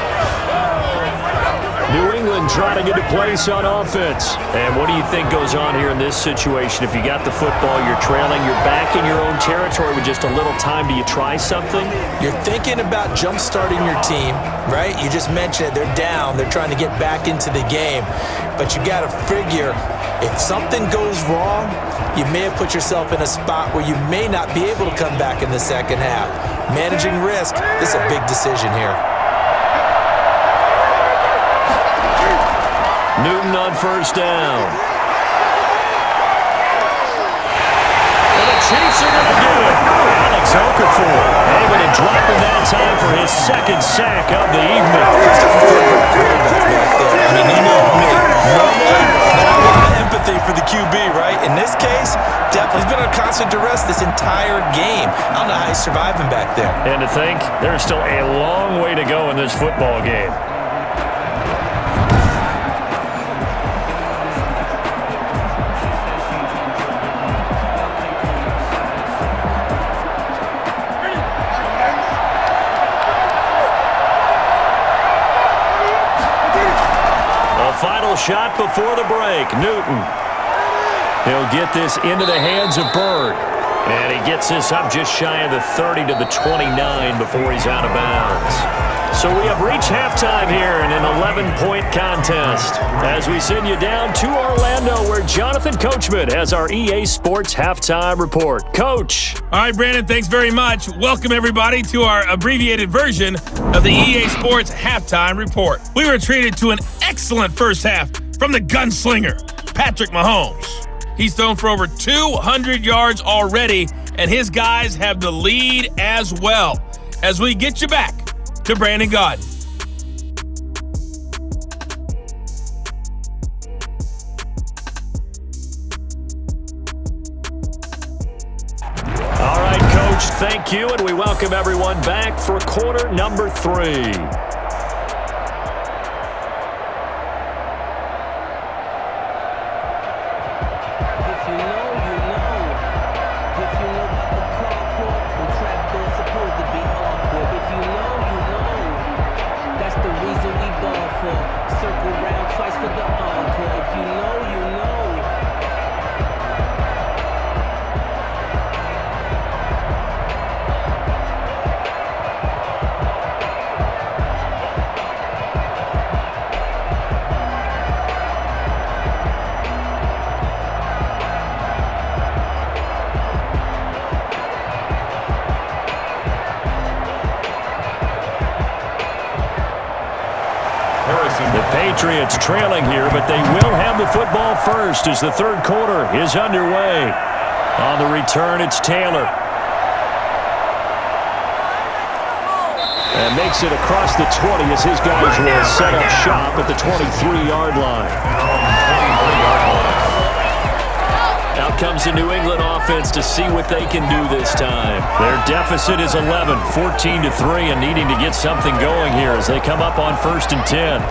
New England trying to get a place on offense. And what do you think goes on here in this situation? If you got the football, you're trailing, you're back in your own territory with just a little time. Do you try something? You're thinking about jump-starting your team, right? You just mentioned it. They're down. They're trying to get back into the game. But you got to figure, if something goes wrong, you may have put yourself in a spot where you may not be able to come back in the second half. Managing risk, this is a big decision here. Newton on first down. And the Chiefs are going to do it. Alex Okafor able to drop in that time for his second sack of the evening. I mean, you know me. Normally, not a lot of empathy for the QB, right? In this case, definitely he's been on constant duress this entire game. I don't know how he's surviving back there. And to think, there's still a long way to go in this football game. Final shot before the break. Newton. He'll get this into the hands of Bird. And he gets this up just shy of the 30 to the 29 before he's out of bounds. So we have reached halftime here in an 11-point contest as we send you down to Orlando where Jonathan Coachman has our EA Sports Halftime Report. Coach. All right, Brandon, thanks very much. Welcome, everybody, to our abbreviated version of the EA Sports Halftime Report. We were treated to an excellent first half from the gunslinger, Patrick Mahomes. He's thrown for over 200 yards already, and his guys have the lead as well. As we get you back to Brandon Gaudin. All right, Coach, thank you, and we welcome everyone back for quarter number 3. The Patriots trailing here, but they will have the football first as the third quarter is underway. On the return, it's Taylor. And makes it across the 20 as his guys will set up shop at the 23-yard line. Out comes the New England offense to see what they can do this time. Their deficit is 11, 14-3, and needing to get something going here as they come up on 1st and 10.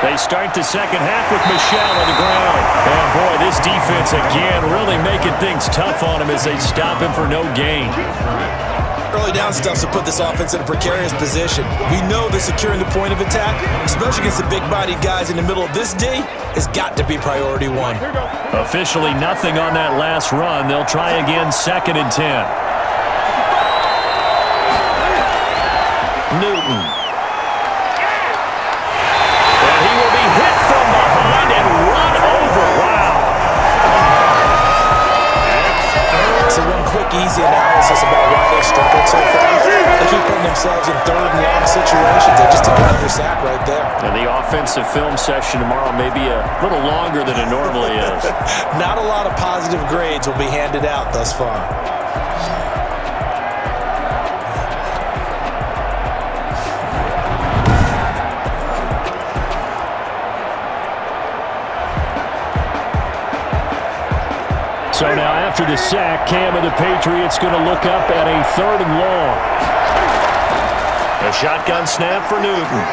They start the second half with Michelle on the ground. And boy, this defense again really making things tough on him as they stop him for no gain. Early down stuff to put this offense in a precarious position. We know that securing the point of attack, especially against the big-bodied guys in the middle of this D, has got to be priority one. Officially nothing on that last run. They'll try again 2nd and 10. Newton. Easy analysis about why they've struggled so far. They keep putting themselves in third and long situations. They just took another sack right there. And the offensive film session tomorrow may be a little longer than it normally is. Not a lot of positive grades will be handed out thus far. So now after the sack, Cam of the Patriots going to look up at a 3rd and long. A shotgun snap for Newton.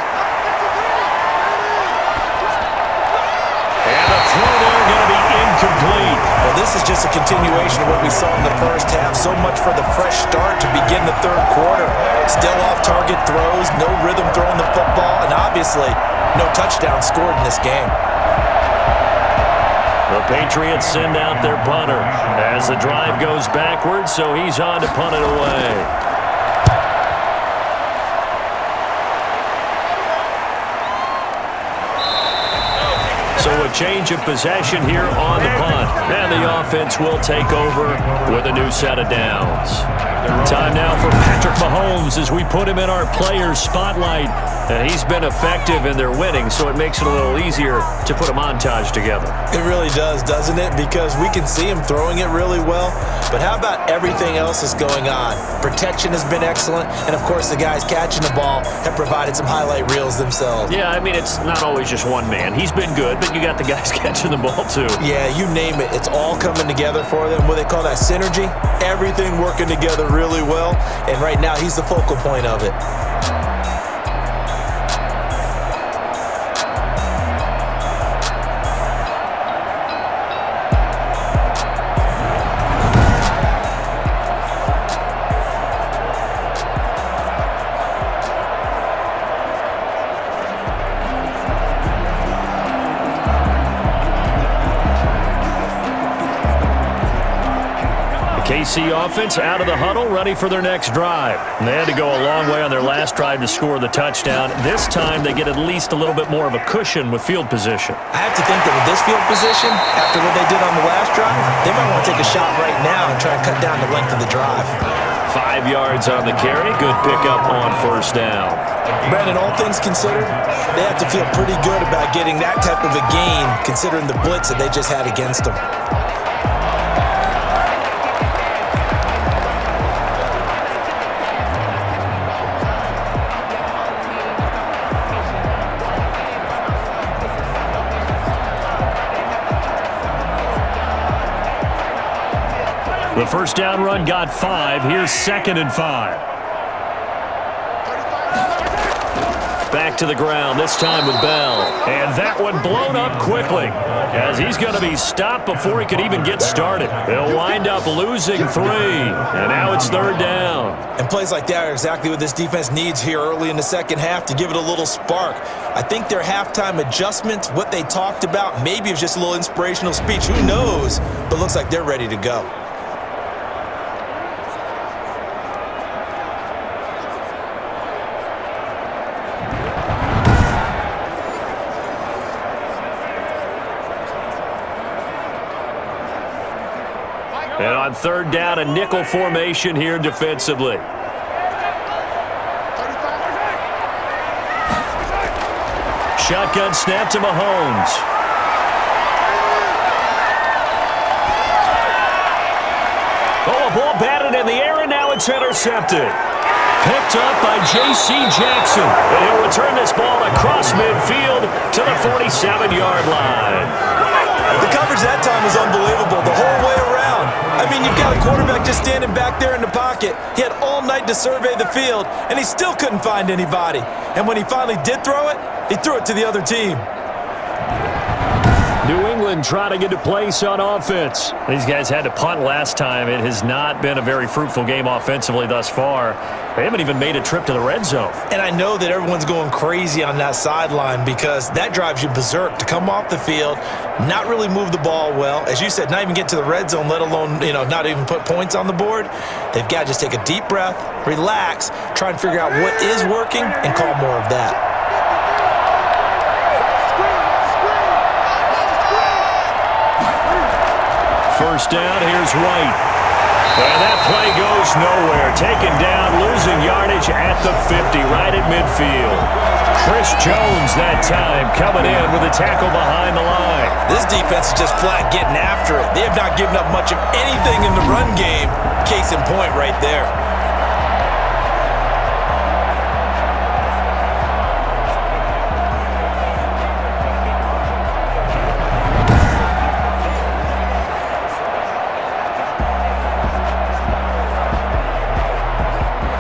And the throw there going to be incomplete. Well, this is just a continuation of what we saw in the first half. So much for the fresh start to begin the third quarter. Still off-target throws, no rhythm throwing the football, and obviously no touchdown scored in this game. The Patriots send out their punter as the drive goes backwards, so he's on to punt it away. So a change of possession here on the punt. And the offense will take over with a new set of downs. Time now for Patrick Mahomes as we put him in our players' spotlight. And he's been effective and they're winning, so it makes it a little easier to put a montage together. It really does, doesn't it? Because we can see him throwing it really well. But how about everything else that's going on? Protection has been excellent. And, of course, the guys catching the ball have provided some highlight reels themselves. Yeah, I mean, it's not always just one man. He's been good, but you got the guys catching the ball, too. Yeah, you name it. It's all coming together for them. What they call that synergy. Everything working together really well. And right now, he's the focal point of it. KC offense out of the huddle, ready for their next drive. And they had to go a long way on their last drive to score the touchdown. This time, they get at least a little bit more of a cushion with field position. I have to think that with this field position, after what they did on the last drive, they might want to take a shot right now and try to cut down the length of the drive. 5 yards on the carry. Good pickup on first down. Brandon, all things considered, they have to feel pretty good about getting that type of a gain, considering the blitz that they just had against them. The first down run got 5. Here's 2nd and 5. Back to the ground, this time with Bell. And that one blown up quickly, as he's going to be stopped before he could even get started. They'll wind up losing 3, and now it's 3rd down. And plays like that are exactly what this defense needs here early in the second half to give it a little spark. I think their halftime adjustments, what they talked about, maybe it was just a little inspirational speech. Who knows? But looks like they're ready to go. And on 3rd down, a nickel formation here defensively. Shotgun snap to Mahomes. Oh, a ball batted in the air, and now it's intercepted. Picked up by J.C. Jackson. And he'll return this ball across midfield to the 47-yard line. The coverage that time was unbelievable the whole way around. I mean, you've got a quarterback just standing back there in the pocket. He had all night to survey the field, and he still couldn't find anybody. And when he finally did throw it, he threw it to the other team. New England trying to get a place on offense. These guys had to punt last time. It has not been a very fruitful game offensively thus far. They haven't even made a trip to the red zone. And I know that everyone's going crazy on that sideline because that drives you berserk to come off the field, not really move the ball well. As you said, not even get to the red zone, let alone, not even put points on the board. They've got to just take a deep breath, relax, try and figure out what is working, and call more of that. First down, here's White. And that play goes nowhere. Taken down, losing yardage at the 50, right at midfield. Chris Jones that time coming in with a tackle behind the line. This defense is just flat getting after it. They have not given up much of anything in the run game. Case in point right there.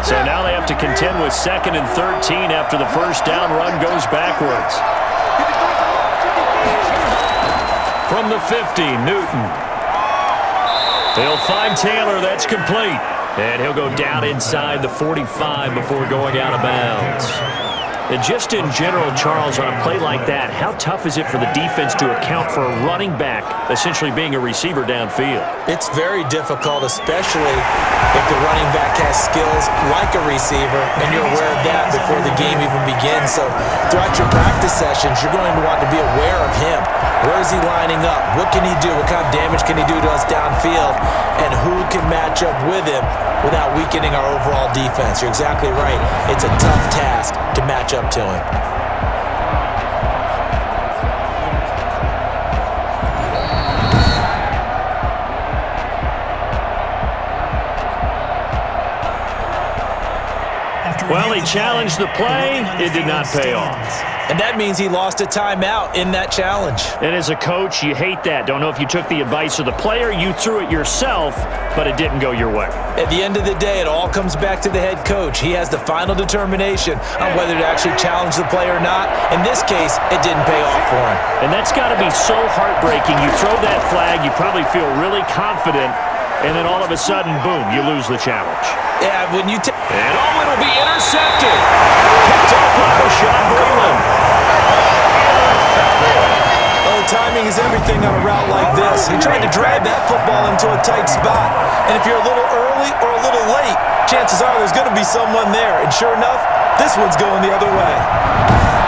So now they have to contend with 2nd and 13 after the first down run goes backwards. From the 50, Newton. They'll find Taylor. That's complete. And he'll go down inside the 45 before going out of bounds. And just in general, Charles, on a play like that, how tough is it for the defense to account for a running back essentially being a receiver downfield? It's very difficult, especially if the running back has skills like a receiver, and you're aware of that before the game even begins. So throughout your practice sessions, you're going to want to be aware of him. Where is he lining up? What can he do? What kind of damage can he do to us downfield? And who can match up with him without weakening our overall defense? You're exactly right. It's a tough task to match up to him. Well, he challenged the play. It did not pay off. And that means he lost a timeout in that challenge. And as a coach, you hate that. Don't know if you took the advice of the player, you threw it yourself, but it didn't go your way. At the end of the day, it all comes back to the head coach. He has the final determination on whether to actually challenge the play or not. In this case, it didn't pay off for him. And that's got to be so heartbreaking. You throw that flag, you probably feel really confident, and then all of a sudden, boom, you lose the challenge. Yeah, when you take... And it'll be intercepted. Picked up by Rashawn Breeland. Oh, timing is everything on a route like this. He tried to drive that football into a tight spot. And if you're a little early or a little late, chances are there's going to be someone there. And sure enough, this one's going the other way.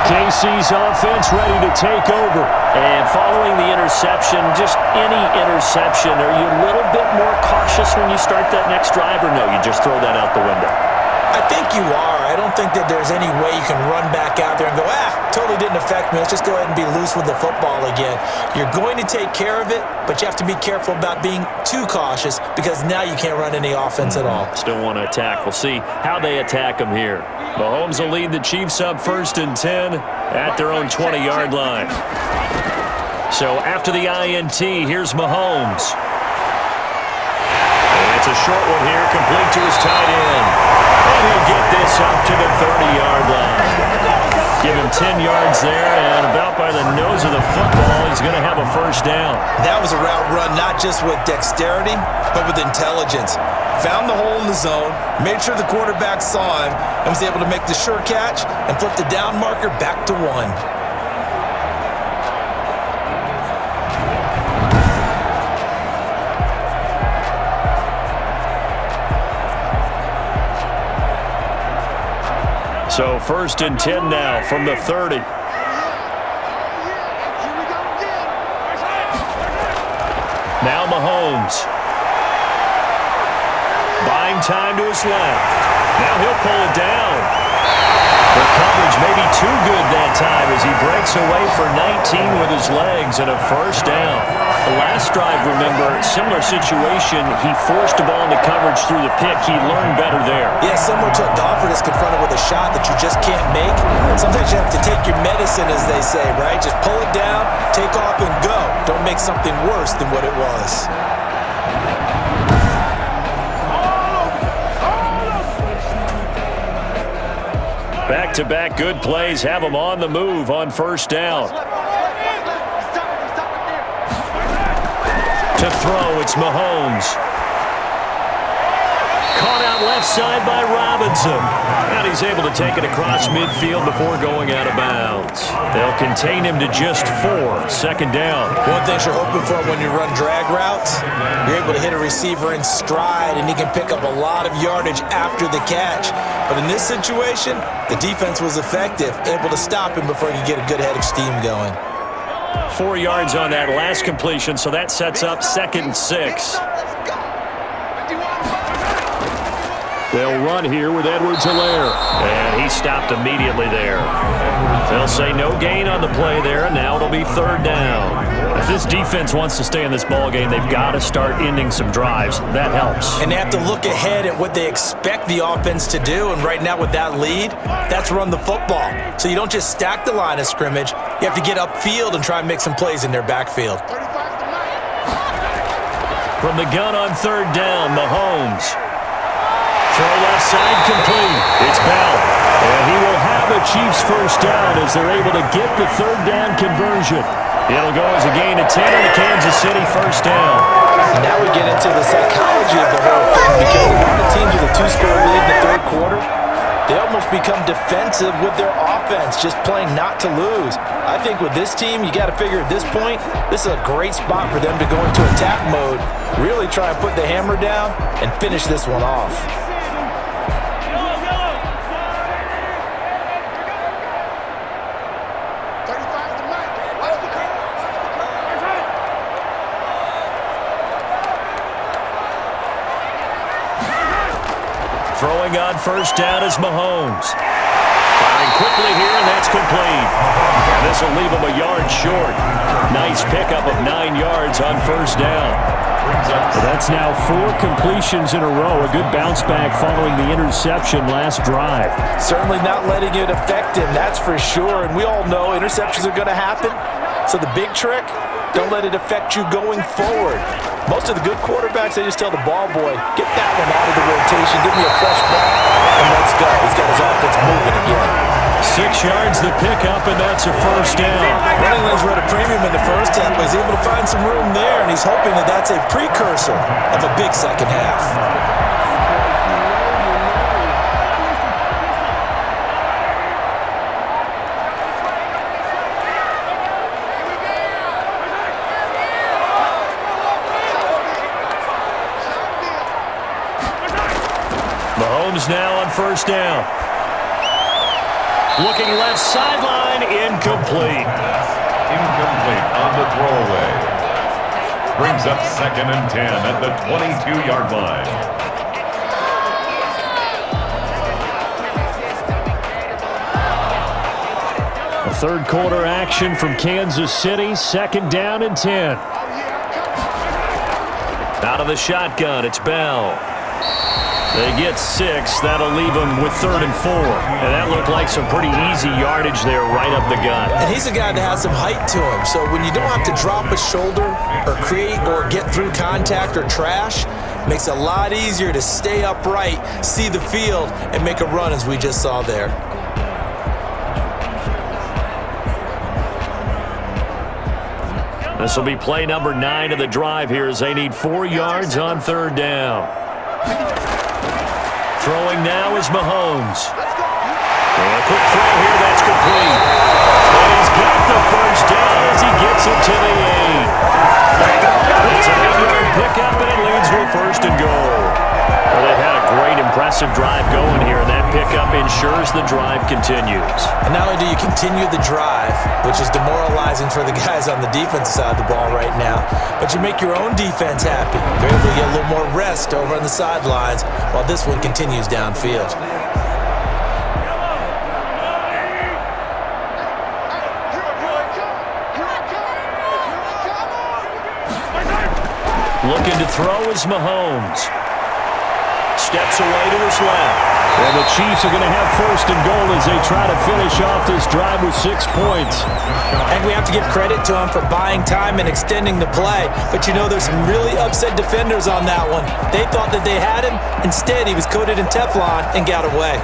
KC's offense ready to take over. And following the interception, just any interception, are you a little bit more cautious when you start that next drive, or no, you just throw that out the window? I think you are. I don't think that there's any way you can run back out there and go, totally didn't affect me. Let's just go ahead and be loose with the football again. You're going to take care of it, but you have to be careful about being too cautious because now you can't run any offense at all. Still want to attack. We'll see how they attack them here. Mahomes will lead the Chiefs up 1st and 10 at their own 20-yard line. So after the INT, here's Mahomes. And it's a short one here, complete to his tight end. And he'll get this up to the 30-yard line. Give him 10 yards there, and about by the nose of the football, he's going to have a first down. That was a route run not just with dexterity, but with intelligence. Found the hole in the zone, made sure the quarterback saw him, and was able to make the sure catch and flip the down marker back to 1. So 1st and 10 now from the 30. Now Mahomes. Buying time to his left. Now he'll pull it down. The coverage may be too good that time as he breaks away for 19 with his legs and a first down. The last drive, remember, similar situation. He forced the ball into coverage through the pick. He learned better there. Yeah, similar to a golfer that's confronted with a shot that you just can't make. Sometimes you have to take your medicine, as they say, right? Just pull it down, take off, and go. Don't make something worse than what it was. Back-to-back good plays have him on the move on first down. To throw, it's Mahomes. Caught out left side by Robinson. And he's able to take it across midfield before going out of bounds. They'll contain him to just 4. Second down. One thing you're hoping for when you run drag routes, you're able to hit a receiver in stride, and he can pick up a lot of yardage after the catch. But in this situation, the defense was effective, able to stop him before he could get a good head of steam going. 4 yards on that last completion, so that sets up 2nd and 6. They'll run here with Edwards-Helaire. And he stopped immediately there. They'll say no gain on the play there, and now it'll be 3rd down. If this defense wants to stay in this ballgame, they've got to start ending some drives. That helps. And they have to look ahead at what they expect the offense to do. And right now with that lead, that's run the football. So you don't just stack the line of scrimmage. You have to get upfield and try and make some plays in their backfield. From the gun on 3rd down, Mahomes. Throw left side complete. It's Bell. And he will have a Chiefs first down as they're able to get the 3rd down conversion. It'll go as a gain of 10 on the Kansas City first down. Now we get into the psychology of the whole thing, because a lot of teams with a 2-score lead in the 3rd quarter, they almost become defensive with their offense, just playing not to lose. I think with this team, you got to figure at this point, this is a great spot for them to go into attack mode, really try and put the hammer down and finish this one off. Throwing on first down is Mahomes. Firing quickly here, and that's complete. And this will leave him a yard short. Nice pickup of 9 yards on first down. So that's now 4 completions in a row. A good bounce back following the interception last drive. Certainly not letting it affect him, that's for sure. And we all know interceptions are going to happen. So the big trick, don't let it affect you going forward. Most of the good quarterbacks, they just tell the ball boy, get that one out of the rotation, give me a fresh ball, and let's go. He's got his offense moving again. 6 yards the pickup, and that's a first down. Running lanes were at a premium in the first half, but he's able to find some room there, and he's hoping that that's a precursor of a big second half. Mahomes now on first down. Looking left sideline, incomplete. Incomplete on the throwaway. Brings up 2nd and 10 at the 22-yard line. A 3rd quarter action from Kansas City. 2nd down and 10. Out of the shotgun, it's Bell. They get 6. That'll leave them with 3rd and 4. And that looked like some pretty easy yardage there right up the gut. And he's a guy that has some height to him. So when you don't have to drop a shoulder or create or get through contact or trash, Makes it a lot easier to stay upright, see the field, and make a run as we just saw there. This will be play number 9 of the drive here as they need 4 yards on third down. Throwing now is Mahomes. And a quick throw here, that's complete. And he's got the first down as he gets it to the 8. It's an 8-yard pickup, and it leads to a first and goal. Well, they've had a great, impressive drive going here, and that pickup ensures the drive continues. And not only do you continue the drive, which is demoralizing for the guys on the defensive side of the ball right now, but you make your own defense happy. They're able to get a little more rest over on the sidelines while this one continues downfield. Looking to throw is Mahomes. Steps away to his left. And the Chiefs are going to have first and goal as they try to finish off this drive with 6 points. And we have to give credit to him for buying time and extending the play. But you know, there's some really upset defenders on that one. They thought that they had him. Instead, he was coated in Teflon and got away.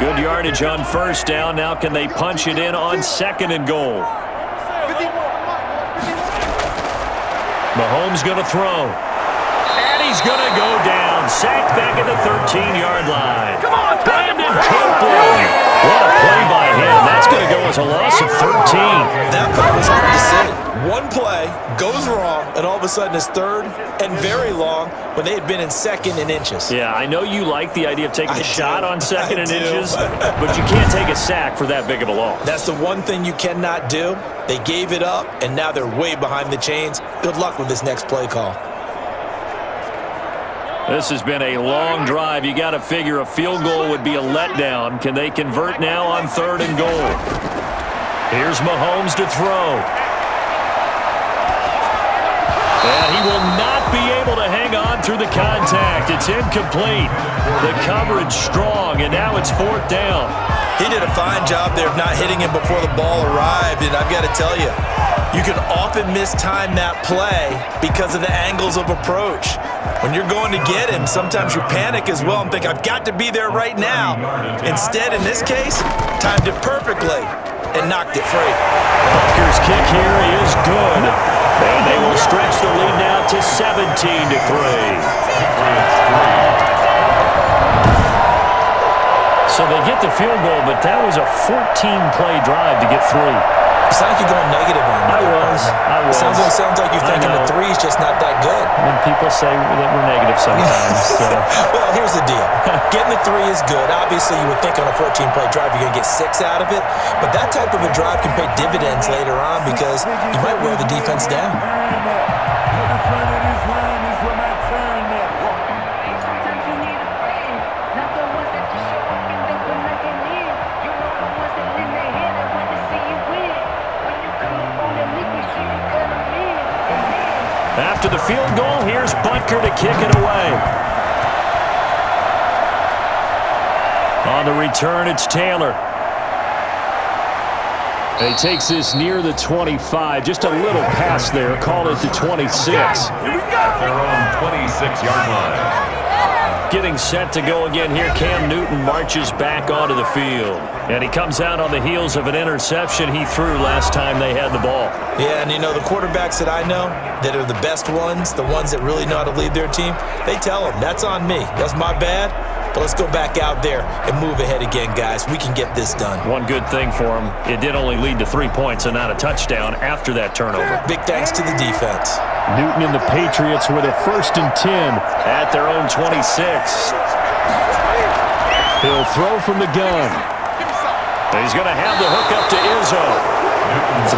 Good yardage on first down. Now can they punch it in on second and goal? Mahomes going to throw. And he's going to go down. Sacked back at the 13-yard line. Come on, Brandon Copeland. What a play by him. That's going to go as a loss of 13. That play was hard to say. One play goes wrong, and all of a sudden it's third and very long when they had been in second and inches. Yeah, I know you like the idea of taking a shot on second and inches, but you can't take a sack for that big of a loss. That's the one thing you cannot do. They gave it up, and now they're way behind the chains. Good luck with this next play call. This has been a long drive. You got to figure a field goal would be a letdown. Can they convert now on third and goal? Here's Mahomes to throw. And he will not be able to hang on through the contact. It's incomplete. The coverage strong, and now it's fourth down. He did a fine job there of not hitting him before the ball arrived, and I've got to tell you, you can often mistime that play because of the angles of approach. When you're going to get him, sometimes you panic as well and think, I've got to be there right now. Instead, in this case, timed it perfectly and knocked it free. Butker's kick here is good. And they will stretch the lead now to 17-3. So they get the field goal, but that was a 14-play drive to get 3. It's like you're going negative on me. I was. Sounds like you're thinking the 3 is just not that good. When people say that we're negative sometimes. So. Well, here's the deal. Getting the 3 is good. Obviously, you would think on a 14-play drive you're going to get 6 out of it. But that type of a drive can pay dividends later on because you might wear the defense down. After the field goal, here's Butker to kick it away. On the return, it's Taylor. And he takes this near the 25. Just a little pass there. Call it the 26. They're on 26-yard line. Getting set to go again here. Cam Newton marches back onto the field. And he comes out on the heels of an interception he threw last time they had the ball. Yeah, and you know, the quarterbacks that I know that are the best ones, the ones that really know how to lead their team, they tell them, that's on me. That's my bad. But let's go back out there and move ahead again, guys. We can get this done. One good thing for him, it did only lead to 3 points and not a touchdown after that turnover. Big thanks to the defense. Newton and the Patriots with a 1st and 10 at their own 26. He'll throw from the gun. He's going to have the hook up to Izzo.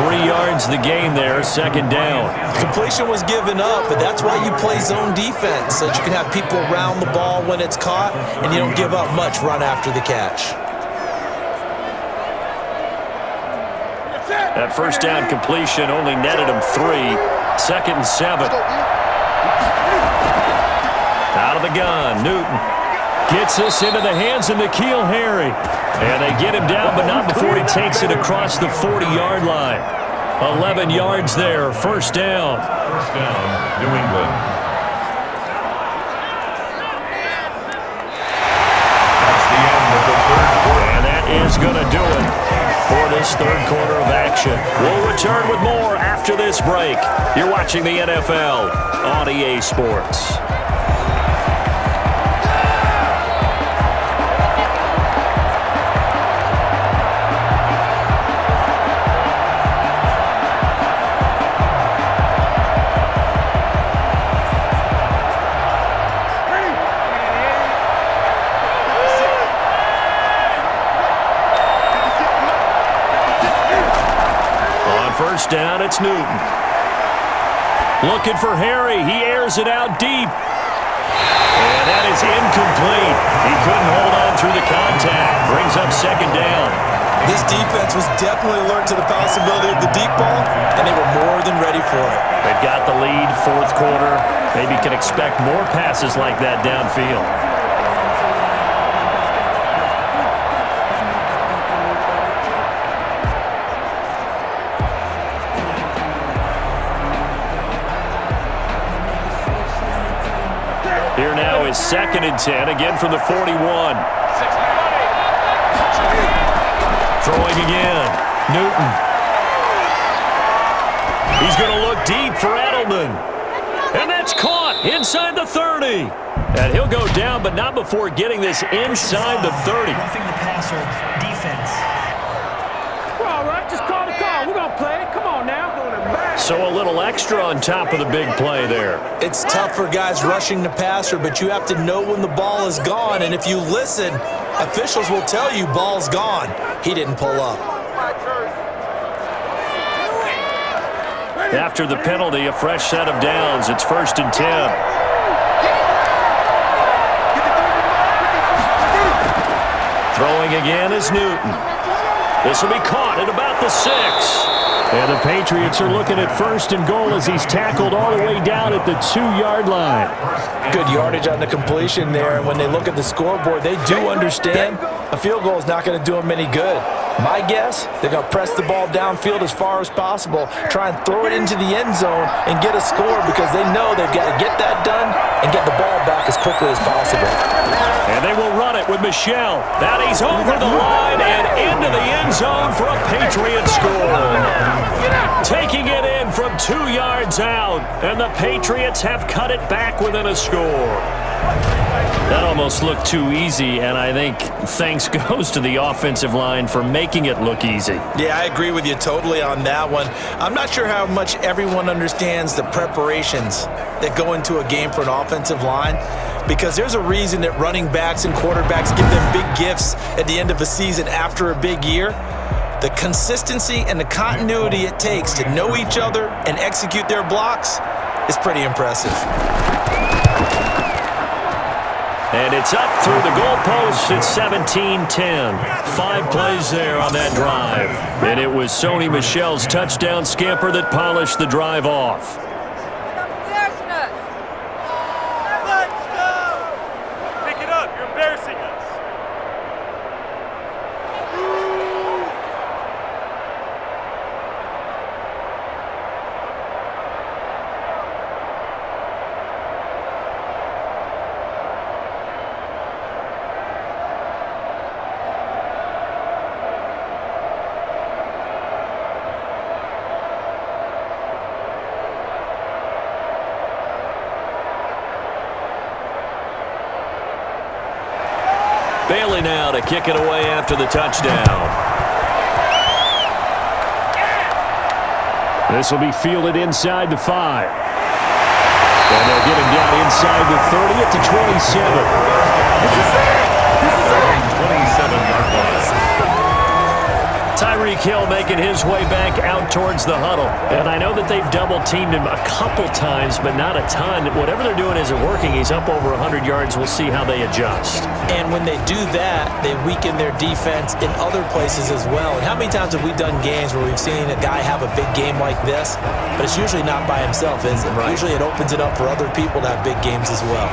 3 yards the gain there, second down. Completion was given up, but that's why you play zone defense, so that you can have people around the ball when it's caught, and you don't give up much run after the catch. That first down completion only netted him 3. 2nd and 7. Out of the gun, Newton gets this into the hands of N'Keal Harry. And they get him down, but not before he takes it across the 40-yard line. 11 yards there, first down. First down, New England. That's the end of the third quarter. And that is going to do it for this third quarter of action. We'll return with more after this break. You're watching the NFL on EA Sports. First down, it's Newton. Looking for Harry. He airs it out deep. And that is incomplete. He couldn't hold on through the contact. Brings up second down. This defense was definitely alert to the possibility of the deep ball, and they were more than ready for it. They've got the lead, fourth quarter. Maybe can expect more passes like that downfield. Here now is 2nd and 10, again from the 41. Throwing again, Newton. He's going to look deep for Edelman. And that's caught inside the 30. And he'll go down, but not before getting this inside the 30. Roughing the passer, defense. All right, just call the call. We're going to play. Come on now. So a little extra on top of the big play there. It's tough for guys rushing the passer, but you have to know when the ball is gone. And if you listen, officials will tell you ball's gone. He didn't pull up. After the penalty, a fresh set of downs. It's 1st and 10. Throwing again is Newton. This will be caught at about the 6. And the Patriots are looking at 1st and goal as he's tackled all the way down at the 2-yard line. Good yardage on the completion there. And when they look at the scoreboard, they do understand a field goal is not going to do them any good. My guess, they're going to press the ball downfield as far as possible, try and throw it into the end zone and get a score because they know they've got to get that done and get the ball back as quickly as possible. And they will run it with Michel. That he's over the line and into the end zone for a Patriot score. Taking it in from 2 yards out, and the Patriots have cut it back within a score. That almost looked too easy, and I think thanks goes to the offensive line for making it look easy. Yeah, I agree with you totally on that one. I'm not sure how much everyone understands the preparations that go into a game for an offensive line, because there's a reason that running backs and quarterbacks give them big gifts at the end of a season after a big year. The consistency and the continuity it takes to know each other and execute their blocks is pretty impressive. And it's up through the goalposts. It's 17-10. 5 plays there on that drive. And it was Sony Michel's touchdown scamper that polished the drive off. Pick it up. You're embarrassing us. Bailey now to kick it away after the touchdown. This will be fielded inside the 5. And they'll get him down inside the 30 at the 27. 27-yard line. Tyreek Hill making his way back out towards the huddle. And I know that they've double-teamed him a couple times, but not a ton. Whatever they're doing isn't working. He's up over 100 yards. We'll see how they adjust. And when they do that, they weaken their defense in other places as well. And how many times have we done games where we've seen a guy have a big game like this, but it's usually not by himself, is it? Right. Usually it opens it up for other people to have big games as well.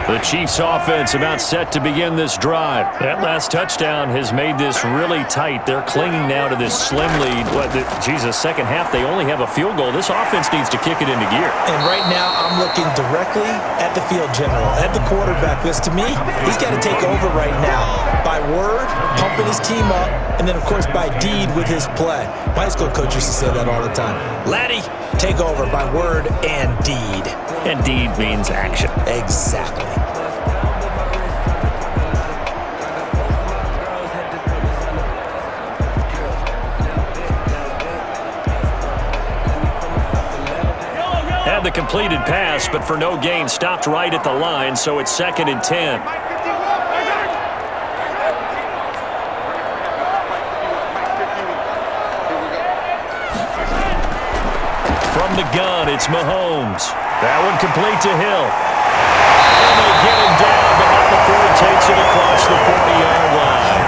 The Chiefs offense about set to begin this drive. That last touchdown has made this really tight. They're clinging now to this slim lead. Second half, they only have a field goal. This offense needs to kick it into gear. And right now, I'm looking directly at the field general, at the quarterback, because to me, he's got to take over right now. By word, pumping his team up, and then, of course, by deed with his play. My high school coach used to say that all the time. Laddie, take over by word and deed. And deed means action. Exactly. Had the completed pass, but for no gain, stopped right at the line, so it's 2nd and 10. From the gun, it's Mahomes. That one complete to Hill. And they get him down, but not before he takes it across the 40-yard line.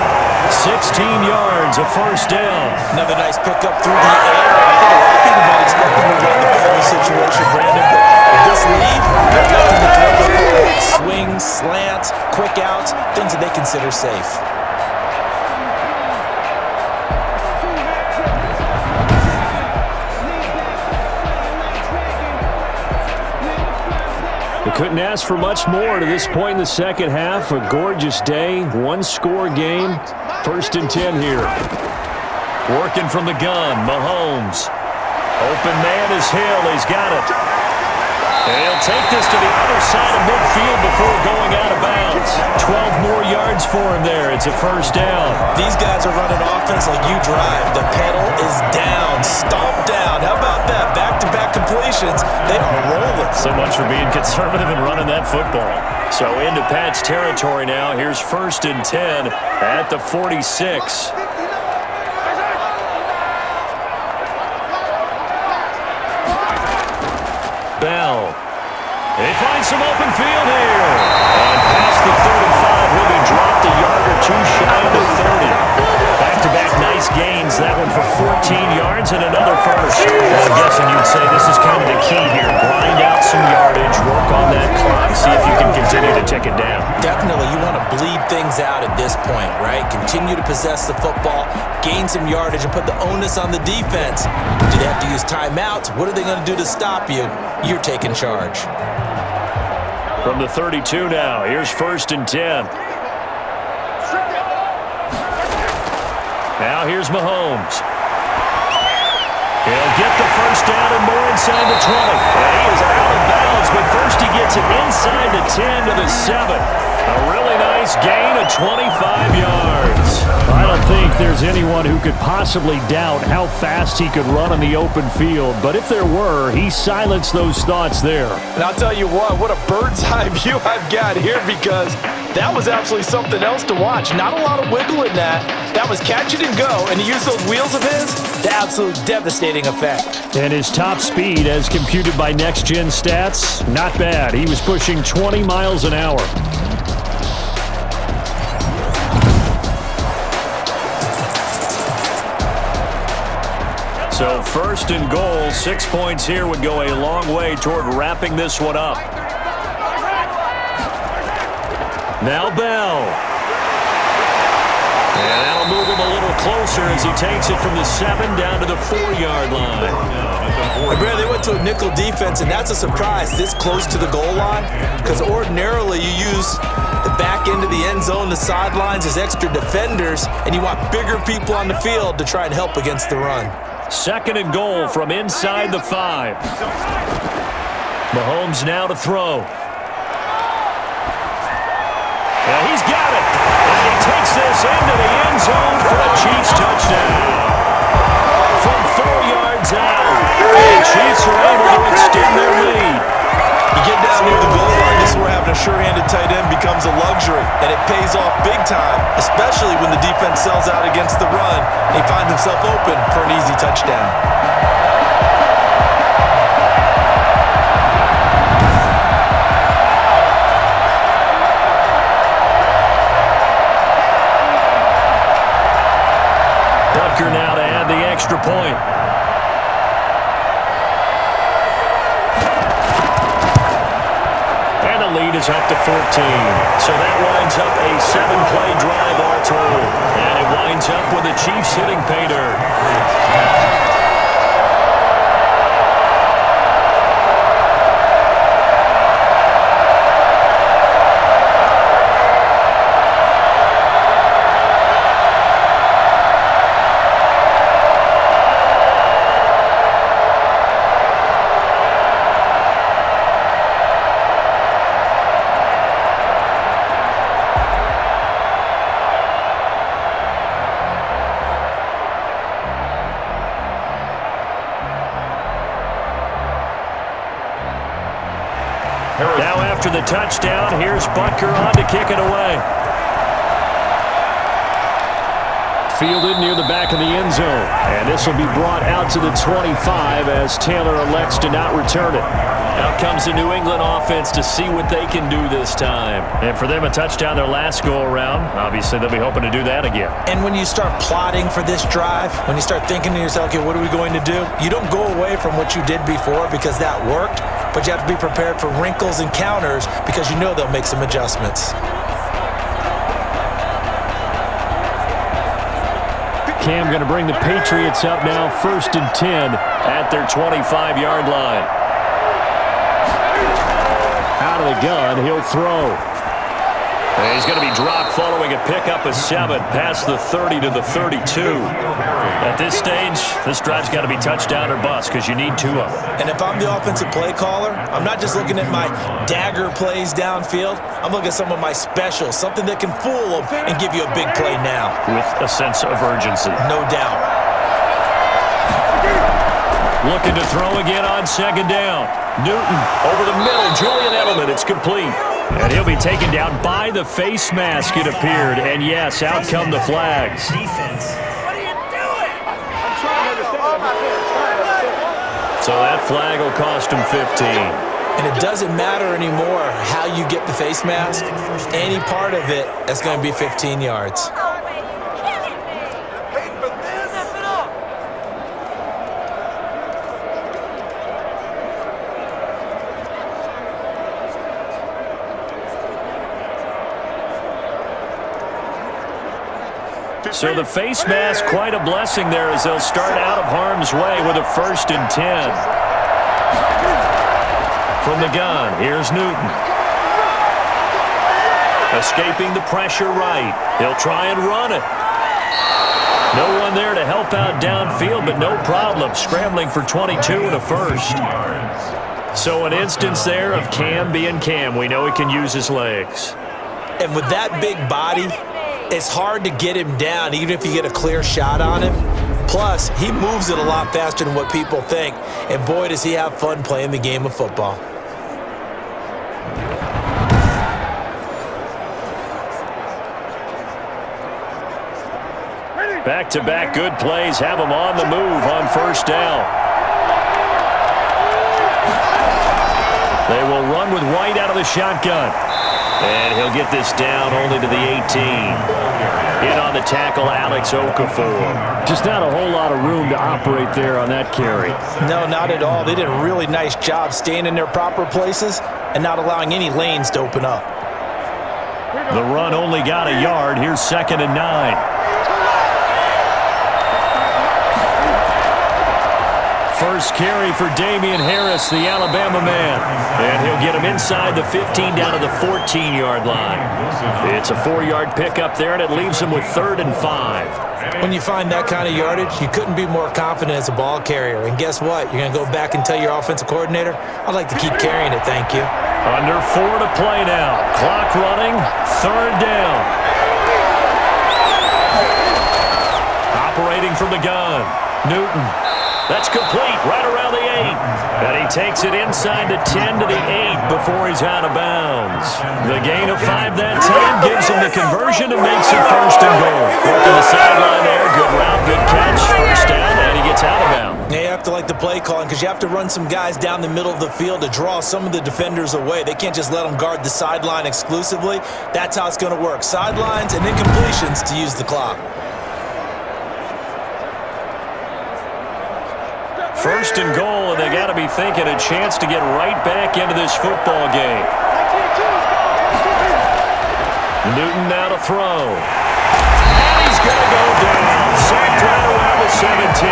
16 yards, a first down. Another nice pickup through the air. I think a lot of people might expect him to run the ball in this situation, Brandon, but with this lead, they're going to throw the ball. Swings, slants, quick outs, things that they consider safe. They couldn't ask for much more to this point in the second half. A gorgeous day, one-score game. 1st and 10 here. Working from the gun, Mahomes. Open man is Hill. He's got it. And he'll take this to the other side of midfield before going out of bounds. 12 more yards for him there. It's a first down. These guys are running offense like you drive. The pedal is down, stomped down. How about that? Back-to-back completions. They are rolling. So much for being conservative and running that football. So into Pat's territory now. Here's 1st and 10 at the 46. Bell. They find some open field here. And past the 35, he'll be dropped a yard or two shy of the 30. Back-to-back nice gains. That one for 14 yards and another first. I'm guessing you'd say this is kind of the key here. Grind out some yardage, work on that clock, see if you can continue to tick it down. Definitely. You want to bleed things out at this point, right? Continue to possess the football, gain some yardage, and put the onus on the defense. Do they have to use timeouts? What are they going to do to stop you? You're taking charge. From the 32 now, here's 1st and 10. Now here's Mahomes. He'll get the first down and more inside the 20. And he is out of bounds, but first he gets it inside the 10 to the 7. A really nice gain of 25 yards. I don't think there's anyone who could possibly doubt how fast he could run on the open field. But if there were, he silenced those thoughts there. And I'll tell you what a bird's eye view I've got here, because that was absolutely something else to watch. Not a lot of wiggle in that. That was catch it and go. And to use those wheels of his, the absolute devastating effect. And his top speed, as computed by Next Gen Stats, not bad. He was pushing 20 miles an hour. So 1st and goal, 6 points here would go a long way toward wrapping this one up. Now Bell. And that'll move him a little closer as he takes it from the 7 down to the 4-yard line. Brad, they went to a nickel defense, and that's a surprise this close to the goal line, because ordinarily you use the back end of the end zone, the sidelines as extra defenders, and you want bigger people on the field to try and help against the run. 2nd and goal from inside the 5. Mahomes now to throw. And he's got it. And he takes this into the end zone for a Chiefs touchdown. From 4 yards out, the Chiefs are able to extend their lead. You get down near the goal line, this is where having a sure-handed tight end becomes a luxury, and it pays off big time, especially when the defense sells out against the run, and he finds himself open for an easy touchdown. Butker now to add the extra point. And the lead lead is up to 14. So that winds up a 7-play drive all told. And it winds up with the Chiefs hitting pay dirt. Now after the touchdown, here's Butker on to kick it away. Fielded near the back of the end zone. And this will be brought out to the 25 as Taylor elects to not return it. Out comes the New England offense to see what they can do this time. And for them, a touchdown their last go-around. Obviously, they'll be hoping to do that again. And when you start plotting for this drive, when you start thinking to yourself, okay, what are we going to do? You don't go away from what you did before because that worked, but you have to be prepared for wrinkles and counters because you know they'll make some adjustments. Cam going to bring the Patriots up now, 1st and 10 at their 25-yard line. Out of the gun, he'll throw. And he's going to be dropped following a pickup of 7 past the 30 to the 32. At this stage, this drive's got to be touchdown or bust because you need 2 of them. And if I'm the offensive play caller, I'm not just looking at my dagger plays downfield. I'm looking at some of my specials, something that can fool them and give you a big play now. With a sense of urgency. No doubt. Looking to throw again on 2nd down. Newton over the middle. Julian Edelman, it's complete. And he'll be taken down by the face mask, it appeared. And yes, out come the flags. Defense. So that flag will cost him 15. And it doesn't matter anymore how you get the face mask. Any part of it, that's going to be 15 yards. So the face mask, quite a blessing there as they'll start out of harm's way with a 1st and 10. From the gun, here's Newton. Escaping the pressure right. He'll try and run it. No one there to help out downfield, but no problem. Scrambling for 22 and a 1st. So an instance there of Cam being Cam. We know he can use his legs. And with that big body, it's hard to get him down, even if you get a clear shot on him. Plus, he moves it a lot faster than what people think. And boy, does he have fun playing the game of football. Back-to-back good plays have him on the move on 1st down. They will run with White out of the shotgun. And he'll get this down only to the 18. In on the tackle, Alex Okafor. Just not a whole lot of room to operate there on that carry. No, not at all. They did a really nice job staying in their proper places and not allowing any lanes to open up. The run only got a yard. Here's 2nd and 9. First carry for Damian Harris, the Alabama man. And he'll get him inside the 15 down to the 14-yard line. It's a 4-yard pickup there, and it leaves him with 3rd and 5. When you find that kind of yardage, you couldn't be more confident as a ball carrier. And guess what? You're going to go back and tell your offensive coordinator, I'd like to keep carrying it, thank you. Under 4 to play now. Clock running, 3rd down. Operating from the gun, Newton. That's complete, right around the 8. And he takes it inside the 10 to the 8 before he's out of bounds. The gain of 5 that time gives him the conversion and makes it 1st and goal. Working the sideline there, good route, good catch, 1st down, and he gets out of bounds. Yeah, you have to like the play calling because you have to run some guys down the middle of the field to draw some of the defenders away. They can't just let them guard the sideline exclusively. That's how it's going to work. Sidelines and incompletions to use the clock. 1st and goal, and they got to be thinking a chance to get right back into this football game. Newton now to throw. And he's going to go down. Sacked right around the 17.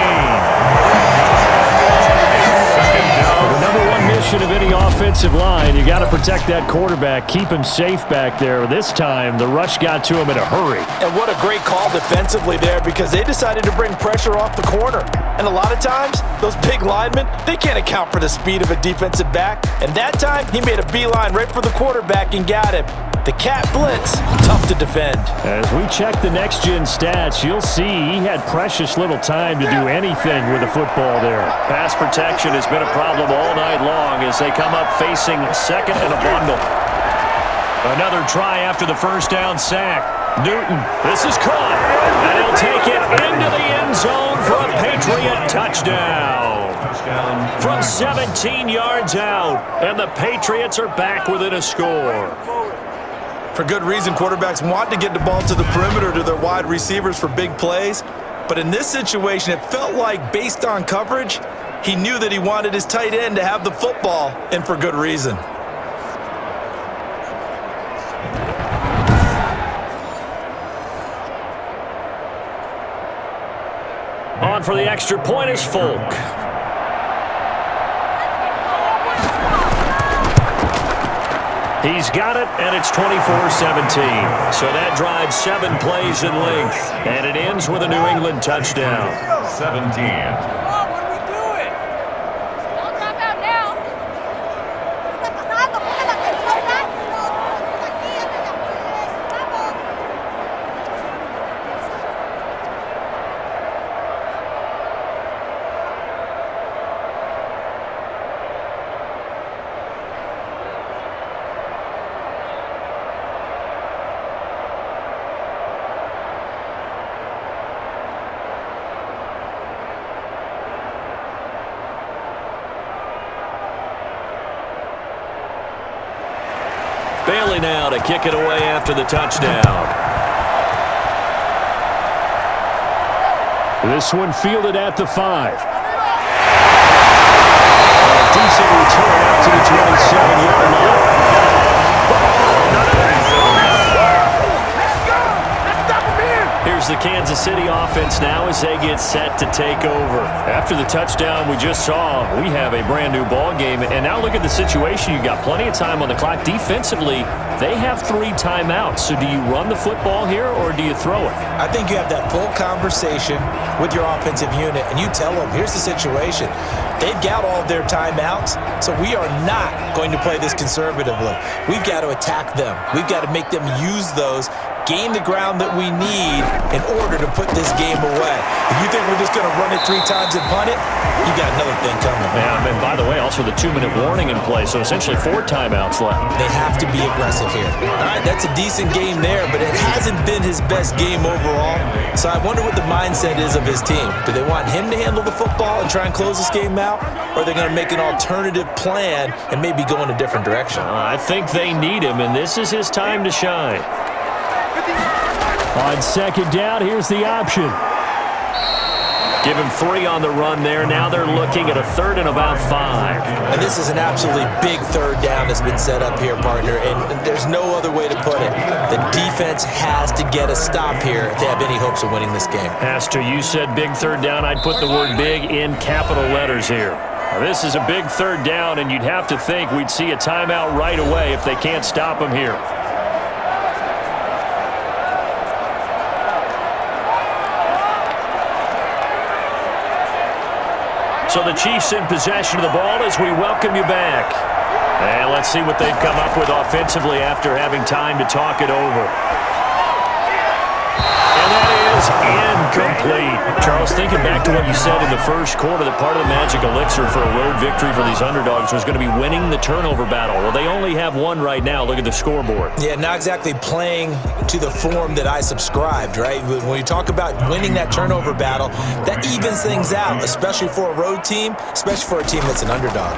The number one mission of any offensive line, you got to protect that quarterback, keep him safe back there. This time, the rush got to him in a hurry. And what a great call defensively there, because they decided to bring pressure off the corner. And a lot of times, those big linemen, they can't account for the speed of a defensive back. And that time, he made a beeline right for the quarterback and got him. The cat blitz, tough to defend. As we check the next-gen stats, you'll see he had precious little time to do anything with the football there. Pass protection has been a problem all night long as they come up facing second and a bundle. Another try after the first down sack. Newton, this is caught, and he'll take it into the end zone for a Patriot touchdown. From 17 yards out, and the Patriots are back within a score. For good reason, quarterbacks want to get the ball to the perimeter to their wide receivers for big plays. But in this situation, it felt like, based on coverage, he knew that he wanted his tight end to have the football, and for good reason. On for the extra point is Folk. He's got it, and it's 24-17. So that drives 7 plays in length, and it ends with a New England touchdown. 17. Bailey now to kick it away after the touchdown. This one fielded at the 5. A decent return out to the 27-yard line. Here's the Kansas City offense now as they get set to take over. After the touchdown we just saw, we have a brand new ball game. And now look at the situation. You've got plenty of time on the clock. Defensively, they have 3 timeouts. So do you run the football here or do you throw it? I think you have that full conversation with your offensive unit, and you tell them, here's the situation. They've got all of their timeouts, so we are not going to play this conservatively. We've got to attack them. We've got to make them use those, gain the ground that we need in order to put this game away. If you think we're just going to run it 3 times and punt it, you got another thing coming. Yeah, and by the way, also the 2-minute warning in play, so essentially 4 timeouts left. They have to be aggressive here. All right, that's a decent game there, but it hasn't been his best game overall. So I wonder what the mindset is of his team. Do they want him to handle the football and try and close this game out, or are they going to make an alternative plan and maybe go in a different direction? I think they need him, and this is his time to shine. On second down, here's the option. Give him 3 on the run there. Now they're looking at a 3rd and about 5. And this is an absolutely big 3rd down that's been set up here, partner, and there's no other way to put it. The defense has to get a stop here if they have any hopes of winning this game. As to you said big 3rd down, I'd put the word big in capital letters here. Now, this is a big 3rd down, and you'd have to think we'd see a timeout right away if they can't stop him here. So the Chiefs in possession of the ball as we welcome you back. And let's see what they've come up with offensively after having time to talk it over. And that is incomplete. Charles, thinking back to what you said in the first quarter, that part of the magic elixir for a road victory for these underdogs was going to be winning the turnover battle. Well, they only have 1 right now. Look at the scoreboard. Yeah, not exactly playing to the form that I subscribed, right? When you talk about winning that turnover battle, that evens things out, especially for a road team, especially for a team that's an underdog.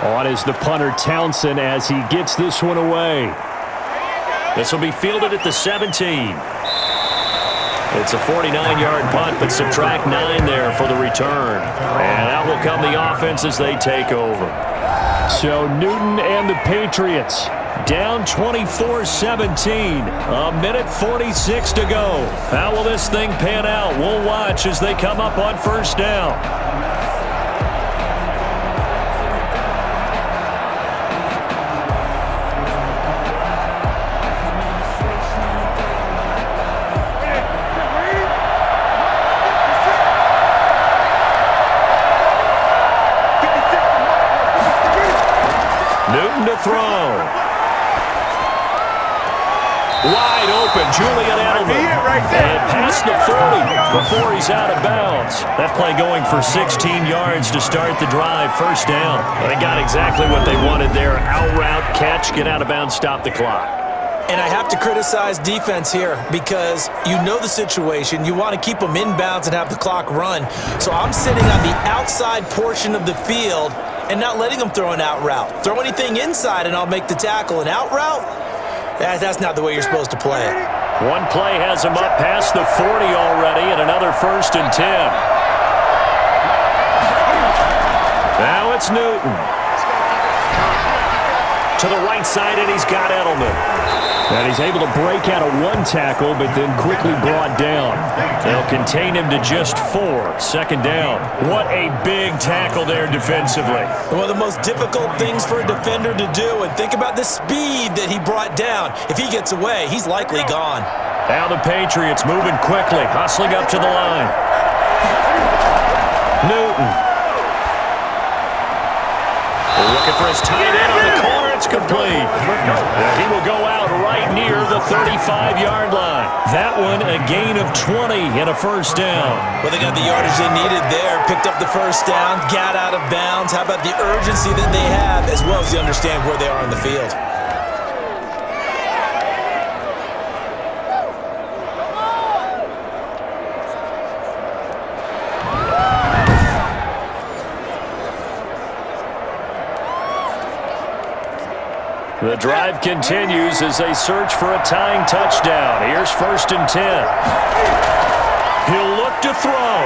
On is the punter Townsend as he gets this one away. This will be fielded at the 17. It's a 49-yard punt, but subtract 9 there for the return. And out will come the offense as they take over. So Newton and the Patriots Down 24-17. A minute 46 to go. How will this thing pan out? We'll watch as they come up on first down. Newton to throw. Wide open, Julian Edelman. And past the 40 before he's out of bounds. That play going for 16 yards to start the drive. First down. They got exactly what they wanted there. Out route, catch, get out of bounds, stop the clock. And I have to criticize defense here because you know the situation. You want to keep them inbounds and have the clock run. So I'm sitting on the outside portion of the field and not letting them throw an out route. Throw anything inside and I'll make the tackle. An out route? That's not the way you're supposed to play it. One play has him up past the 40 already, and another 1st and 10. Now it's Newton. To the right side, and he's got Edelman. And he's able to break out of one tackle, but then quickly brought down. They'll contain him to just 4. Second down. What a big tackle there defensively. One of the most difficult things for a defender to do, and think about the speed that he brought down. If he gets away, he's likely gone. Now the Patriots moving quickly, hustling up to the line. Newton. Looking for his tight end on the corner. It's complete. He will go out right near the 35-yard line. That one a gain of 20 and a first down. Well, they got the yardage they needed there. Picked up the first down, got out of bounds. How about the urgency that they have as well as they understand where they are on the field? The drive continues as they search for a tying touchdown. Here's 1st and 10. He'll look to throw.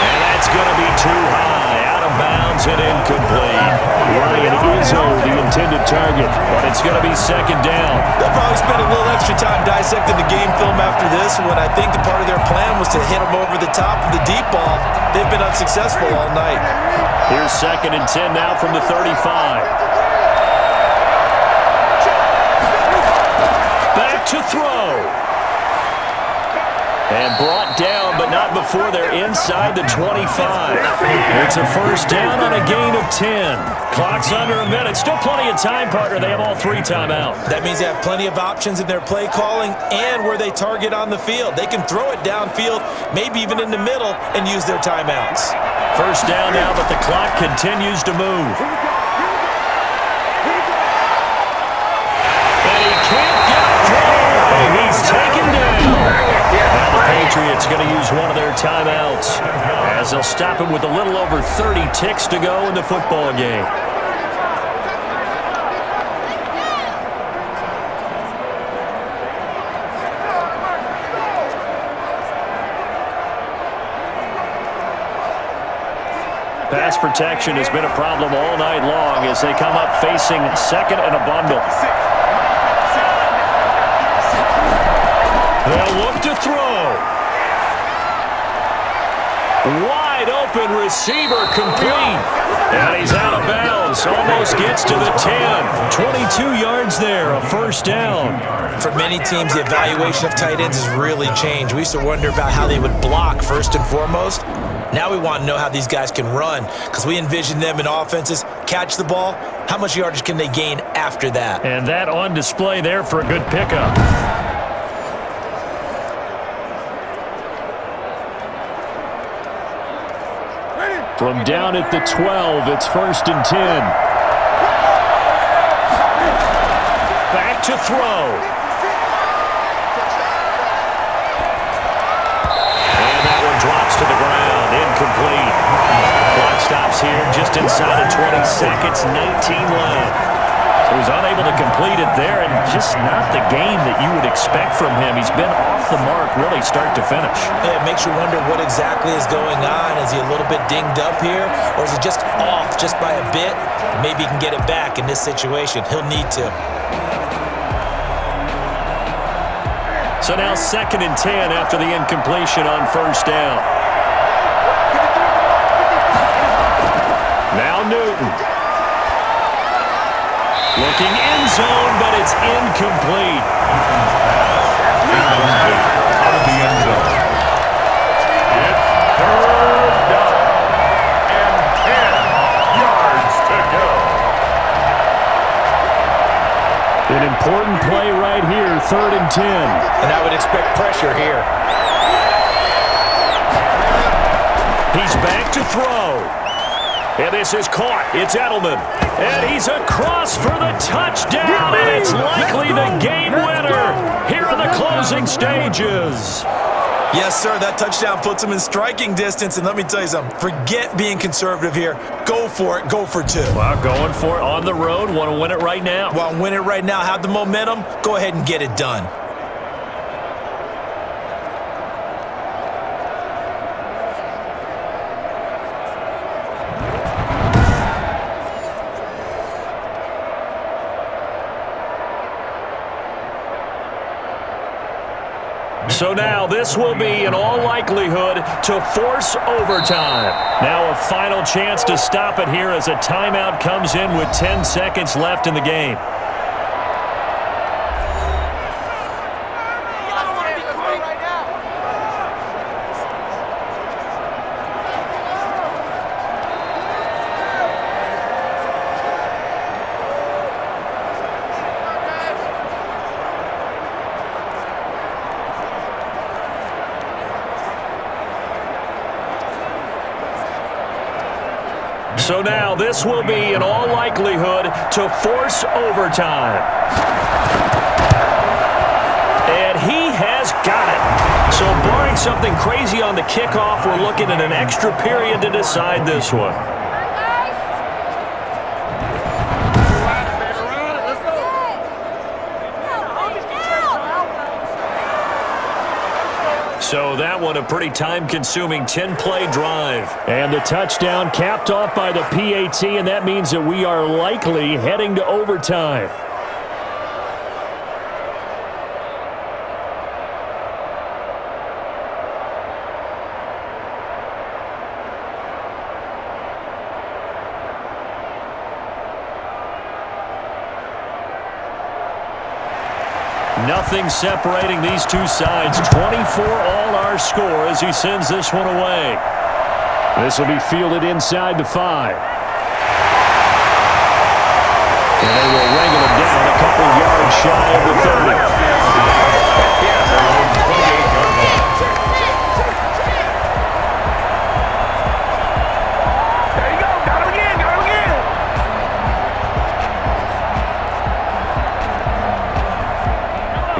And that's going to be too high. Out of bounds and incomplete. Ryan Izzo, the intended target, but it's going to be second down. They'll probably spend a little extra time dissecting the game film after this one. I think the part of their plan was to hit him over the top of the deep ball. They've been unsuccessful all night. Here's 2nd and 10 now from the 35. Back to throw. And brought down, but not before they're inside the 25. It's a first down on a gain of 10. Clock's under a minute. Still plenty of time, partner. They have all 3 timeouts. That means they have plenty of options in their play calling and where they target on the field. They can throw it downfield, maybe even in the middle, and use their timeouts. First down now, but the clock continues to move. And he can't get through. He's taken down. Now the Patriots going to use one of their timeouts as they'll stop him with a little over 30 ticks to go in the football game. Pass protection has been a problem all night long as they come up facing second and a bundle. They'll look to throw. Wide open receiver complete. And he's out of bounds. Almost gets to the 10. 22 yards there, a first down. For many teams, the evaluation of tight ends has really changed. We used to wonder about how they would block first and foremost. Now we want to know how these guys can run because we envision them in offenses, catch the ball, how much yardage can they gain after that? And that on display there for a good pickup. From down at the 12, it's 1st and 10. Back to throw. And that one drops to the ground. Incomplete. Clock stops here just inside of 20 seconds. 19 left. He was unable to complete it there, and just not the game that you would expect from him. He's been off the mark really start to finish. Yeah, it makes you wonder what exactly is going on. Is he a little bit dinged up here, or is he just off just by a bit? Maybe he can get it back in this situation. He'll need to. So now 2nd and 10 after the incompletion on 1st down. Now Newton. Looking end zone, but it's incomplete. Out of the end zone. It's 3rd down and 10 yards to go. An important play right here, 3rd and 10. And I would expect pressure here. He's back to throw. And this is caught. It's Edelman. And he's across for the touchdown. And it's likely the game winner here in the closing stages. Yes, sir, that touchdown puts him in striking distance. And let me tell you something. Forget being conservative here. Go for it. Go for 2. Well, going for it on the road. Want to win it right now. Well, win it right now. Have the momentum. Go ahead and get it done. So now this will be, in all likelihood, to force overtime. Now a final chance to stop it here as a timeout comes in with 10 seconds left in the game. So now this will be, in all likelihood, to force overtime. And he has got it. So barring something crazy on the kickoff, we're looking at an extra period to decide this one. So that one a pretty time-consuming 10-play drive. And the touchdown capped off by the PAT, and that means that we are likely heading to overtime. Nothing separating these two sides. 24 all our score as he sends this one away. This will be fielded inside the 5. And they will wrangle him down a couple yards shy of the 30.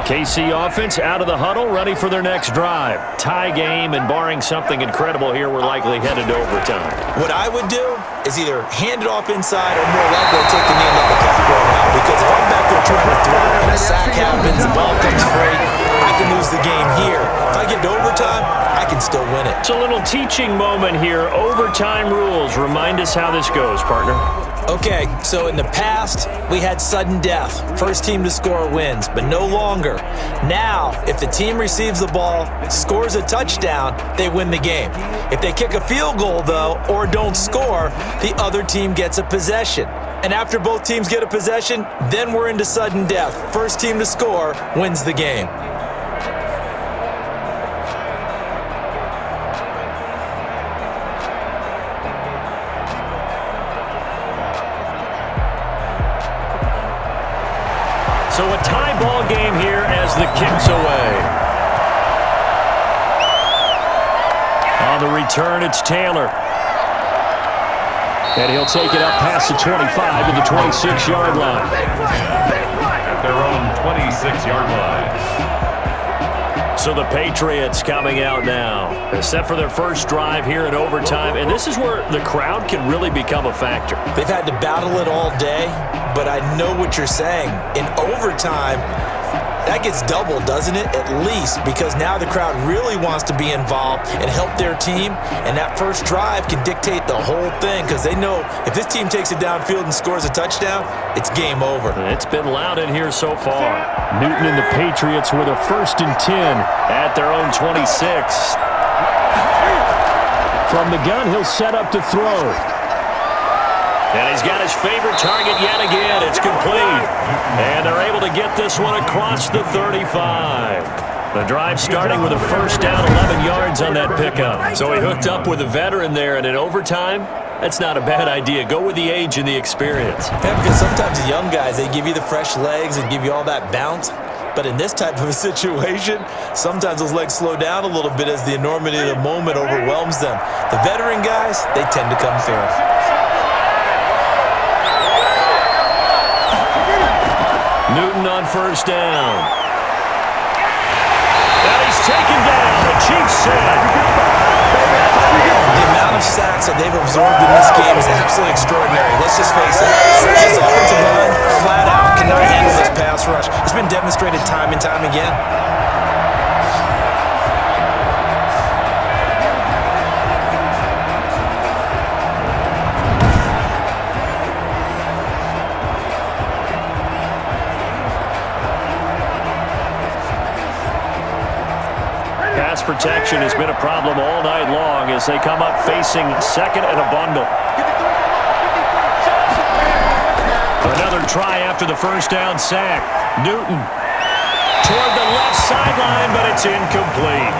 KC offense out of the huddle, ready for their next drive. Tie game, and barring something incredible here, we're likely headed to overtime. What I would do is either hand it off inside or more likely take the knee and let the clock run out. Because if I'm back there trying to throw and a sack happens, the ball comes free, I can lose the game here. If I get to overtime, I can still win it. It's a little teaching moment here. Overtime rules. Remind us how this goes, partner. Okay, so in the past, we had sudden death. First team to score wins, but no longer. Now, if the team receives the ball, scores a touchdown, they win the game. If they kick a field goal, though, or don't score, the other team gets a possession. And after both teams get a possession, then we're into sudden death. First team to score wins the game. So a tie ball game here as the kick's away. On the return, it's Taylor. And he'll take it up past the 25 to the 26-yard line. At their own 26-yard line. So the Patriots coming out now. They're set for their first drive here in overtime, and this is where the crowd can really become a factor. They've had to battle it all day, but I know what you're saying. In overtime, that gets doubled, doesn't it? At least, because now the crowd really wants to be involved and help their team, and that first drive can dictate the whole thing because they know if this team takes it downfield and scores a touchdown, it's game over. It's been loud in here so far. Newton and the Patriots with a 1st and 10 at their own 26. From the gun, he'll set up to throw. And he's got his favorite target yet again. It's complete. And they're able to get this one across the 35. The drive starting with a first down, 11 yards on that pickup. So he hooked up with a veteran there, and in overtime, that's not a bad idea. Go with the age and the experience. Yeah, because sometimes the young guys, they give you the fresh legs and give you all that bounce. But in this type of a situation, sometimes those legs slow down a little bit as the enormity of the moment overwhelms them. The veteran guys, they tend to come through. Newton on first down. And he's taken down. The Chiefs said. The amount of sacks that they've absorbed in this game is absolutely extraordinary. Let's just face it. This offensive line, flat out, cannot handle this pass rush. It's been demonstrated time and time again. Pass protection has been a problem all night long as they come up facing second and a bundle. Another try after the first down sack. Newton toward the left sideline, but it's incomplete.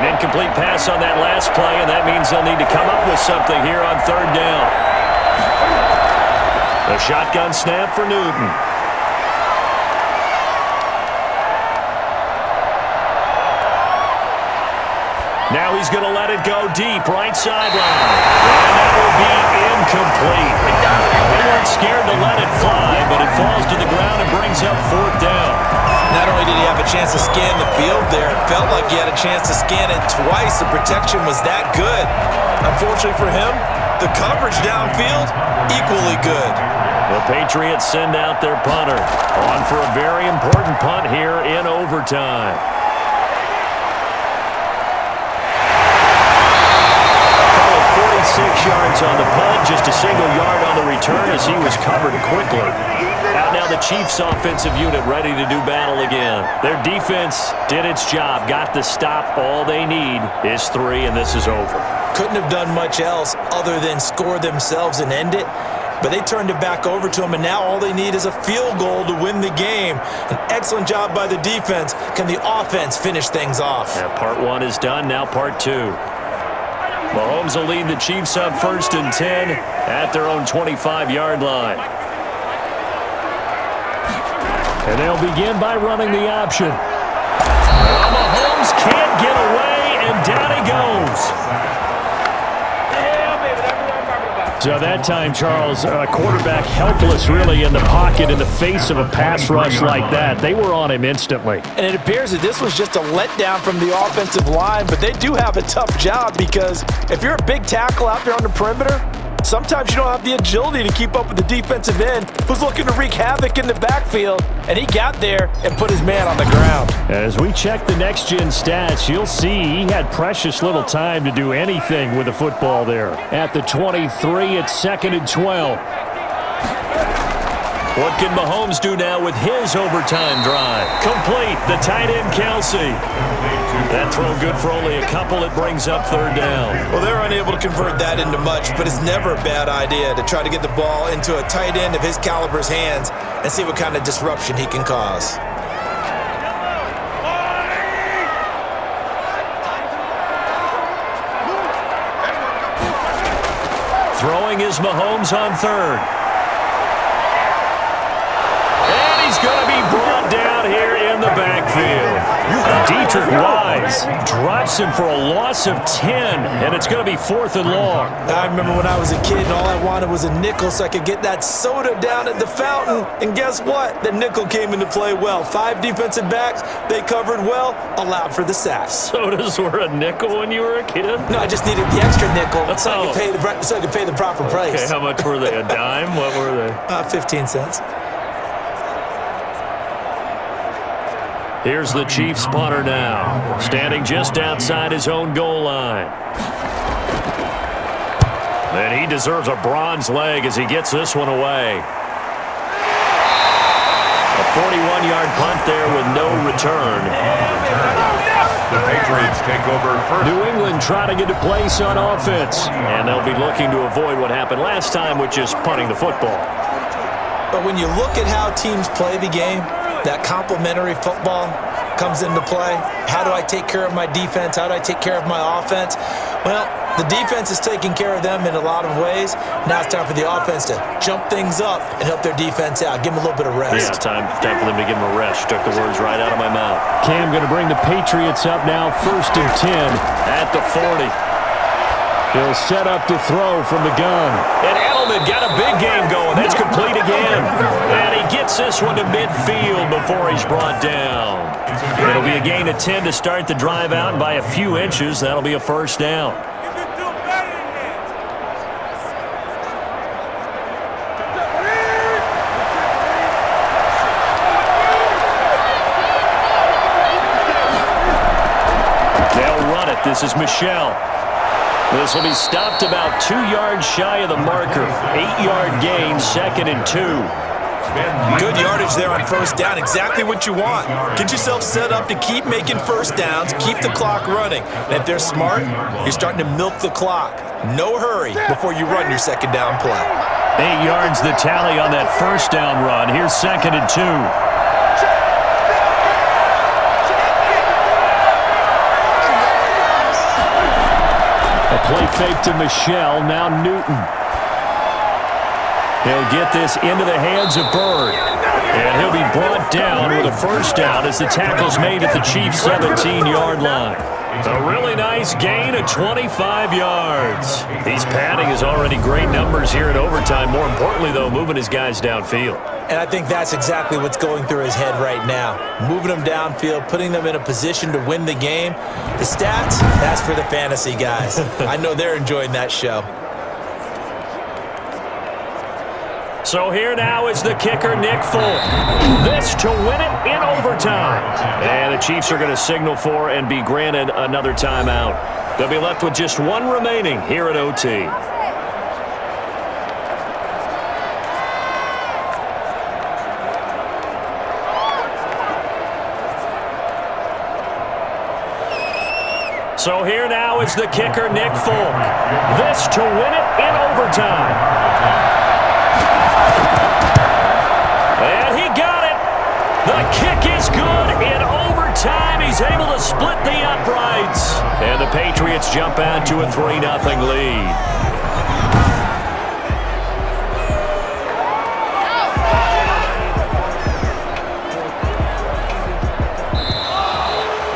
Incomplete pass on that last play, and that means they'll need to come up with something here on third down. The shotgun snap for Newton. Now he's going to let it go deep, right sideline. And that will be incomplete. They weren't scared to let it fly, but it falls to the ground and brings up fourth down. Not only did he have a chance to scan the field there, it felt like he had a chance to scan it twice. The protection was that good. Unfortunately for him, the coverage downfield, equally good. The Patriots send out their punter on for a very important punt here in overtime. 46 yards on the punt, just a single yard on the return as he was covered quickly. Out now the Chiefs' offensive unit ready to do battle again. Their defense did its job, got the stop. All they need is 3, and this is over. Couldn't have done much else other than score themselves and end it. But they turned it back over to him, and now all they need is a field goal to win the game. An excellent job by the defense. Can the offense finish things off? Yeah, part 1 is done, now part 2. Mahomes will lead the Chiefs up 1st and 10 at their own 25-yard line. And they'll begin by running the option. Mahomes can't get away, and down he goes. So that time, Charles, a quarterback helpless really in the pocket in the face of a pass rush like that. They were on him instantly. And it appears that this was just a letdown from the offensive line, but they do have a tough job because if you're a big tackle out there on the perimeter, sometimes you don't have the agility to keep up with the defensive end who's looking to wreak havoc in the backfield, and he got there and put his man on the ground. As we check the next-gen stats, you'll see he had precious little time to do anything with the football there. At the 23, it's 2nd and 12. What can Mahomes do now with his overtime drive? Complete, the tight end Kelsey. That throw good for only a couple. It brings up 3rd down. Well, they're unable to convert that into much, but it's never a bad idea to try to get the ball into a tight end of his caliber's hands and see what kind of disruption he can cause. Throwing is Mahomes on 3rd. And he's going to be brought down here in the backfield. Dietrich Wise Ravens. Drops him for a loss of 10, and it's going to be 4th and long. I remember when I was a kid and all I wanted was a nickel so I could get that soda down at the fountain. And guess what? The nickel came into play well. 5 defensive backs, they covered well, allowed for the sack. Sodas were a nickel when you were a kid? No, I just needed the extra nickel so I could pay the proper price. Okay, how much were they? A dime? What were they? 15 cents. Here's the Chiefs punter now, standing just outside his own goal line. And he deserves a bronze leg as he gets this one away. A 41-yard punt there with no return. The Patriots take over first. New England trying to get a place on offense, and they'll be looking to avoid what happened last time, which is punting the football. But when you look at how teams play the game, that complementary football comes into play. How do I take care of my defense? How do I take care of my offense? Well, the defense is taking care of them in a lot of ways. Now it's time for the offense to jump things up and help their defense out. Give them a little bit of rest. Yeah, time for them to give them a rest. Took the words right out of my mouth. Cam going to bring the Patriots up now, 1st and 10 at the 40. He'll set up to throw from the gun. And Edelman got a big game going. That's complete again. And he gets this one to midfield before he's brought down. It'll be a gain of 10 to start the drive out, and by a few inches, that'll be a 1st down. They'll run it. This is Michelle. This will be stopped about 2 yards shy of the marker. 8-yard gain, 2nd and 2. Good yardage there on 1st down. Exactly what you want. Get yourself set up to keep making 1st downs, keep the clock running. And if they're smart, you're starting to milk the clock. No hurry before you run your 2nd down play. 8 yards the tally on that 1st down run. Here's 2nd and 2. Play fake to Michelle, now Newton. He'll get this into the hands of Bird. And he'll be brought down with a 1st down as the tackle's made at the Chiefs' 17-yard line. A really nice gain of 25 yards. He's padding his already great numbers here in overtime. More importantly, though, moving his guys downfield. And I think that's exactly what's going through his head right now. Moving them downfield, putting them in a position to win the game. The stats, that's for the fantasy guys. I know they're enjoying that show. So here now is the kicker, Nick Folk. This to win it in overtime. And the Chiefs are going to signal for and be granted another timeout. They'll be left with just 1 remaining here at OT. So here now is the kicker, Nick Folk. This to win it in overtime. And he got it. The kick is good in overtime. He's able to split the uprights. And the Patriots jump out to a 3-0 lead.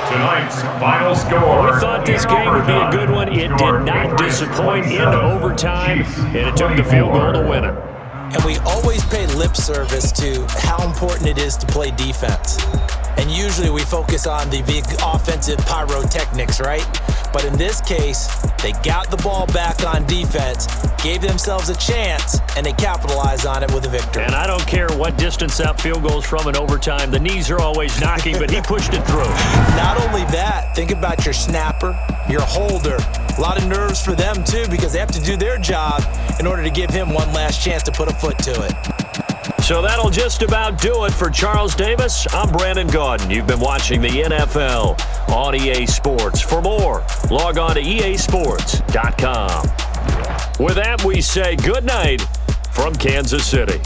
Tonight's final score. We thought this game would be a good one. It did not disappoint into overtime, and it took the field goal to win it. And we always pay lip service to how important it is to play defense. And usually we focus on the big offensive pyrotechnics, right? But in this case, they got the ball back on defense, gave themselves a chance, and they capitalized on it with a victory. And I don't care what distance that field goes from in overtime. The knees are always knocking, but he pushed it through. Not only that, think about your snapper, your holder. A lot of nerves for them, too, because they have to do their job in order to give him one last chance to put a foot to it. So that'll just about do it for Charles Davis. I'm Brandon Gaudin. You've been watching the NFL on EA Sports. For more, log on to easports.com. With that, we say good night from Kansas City.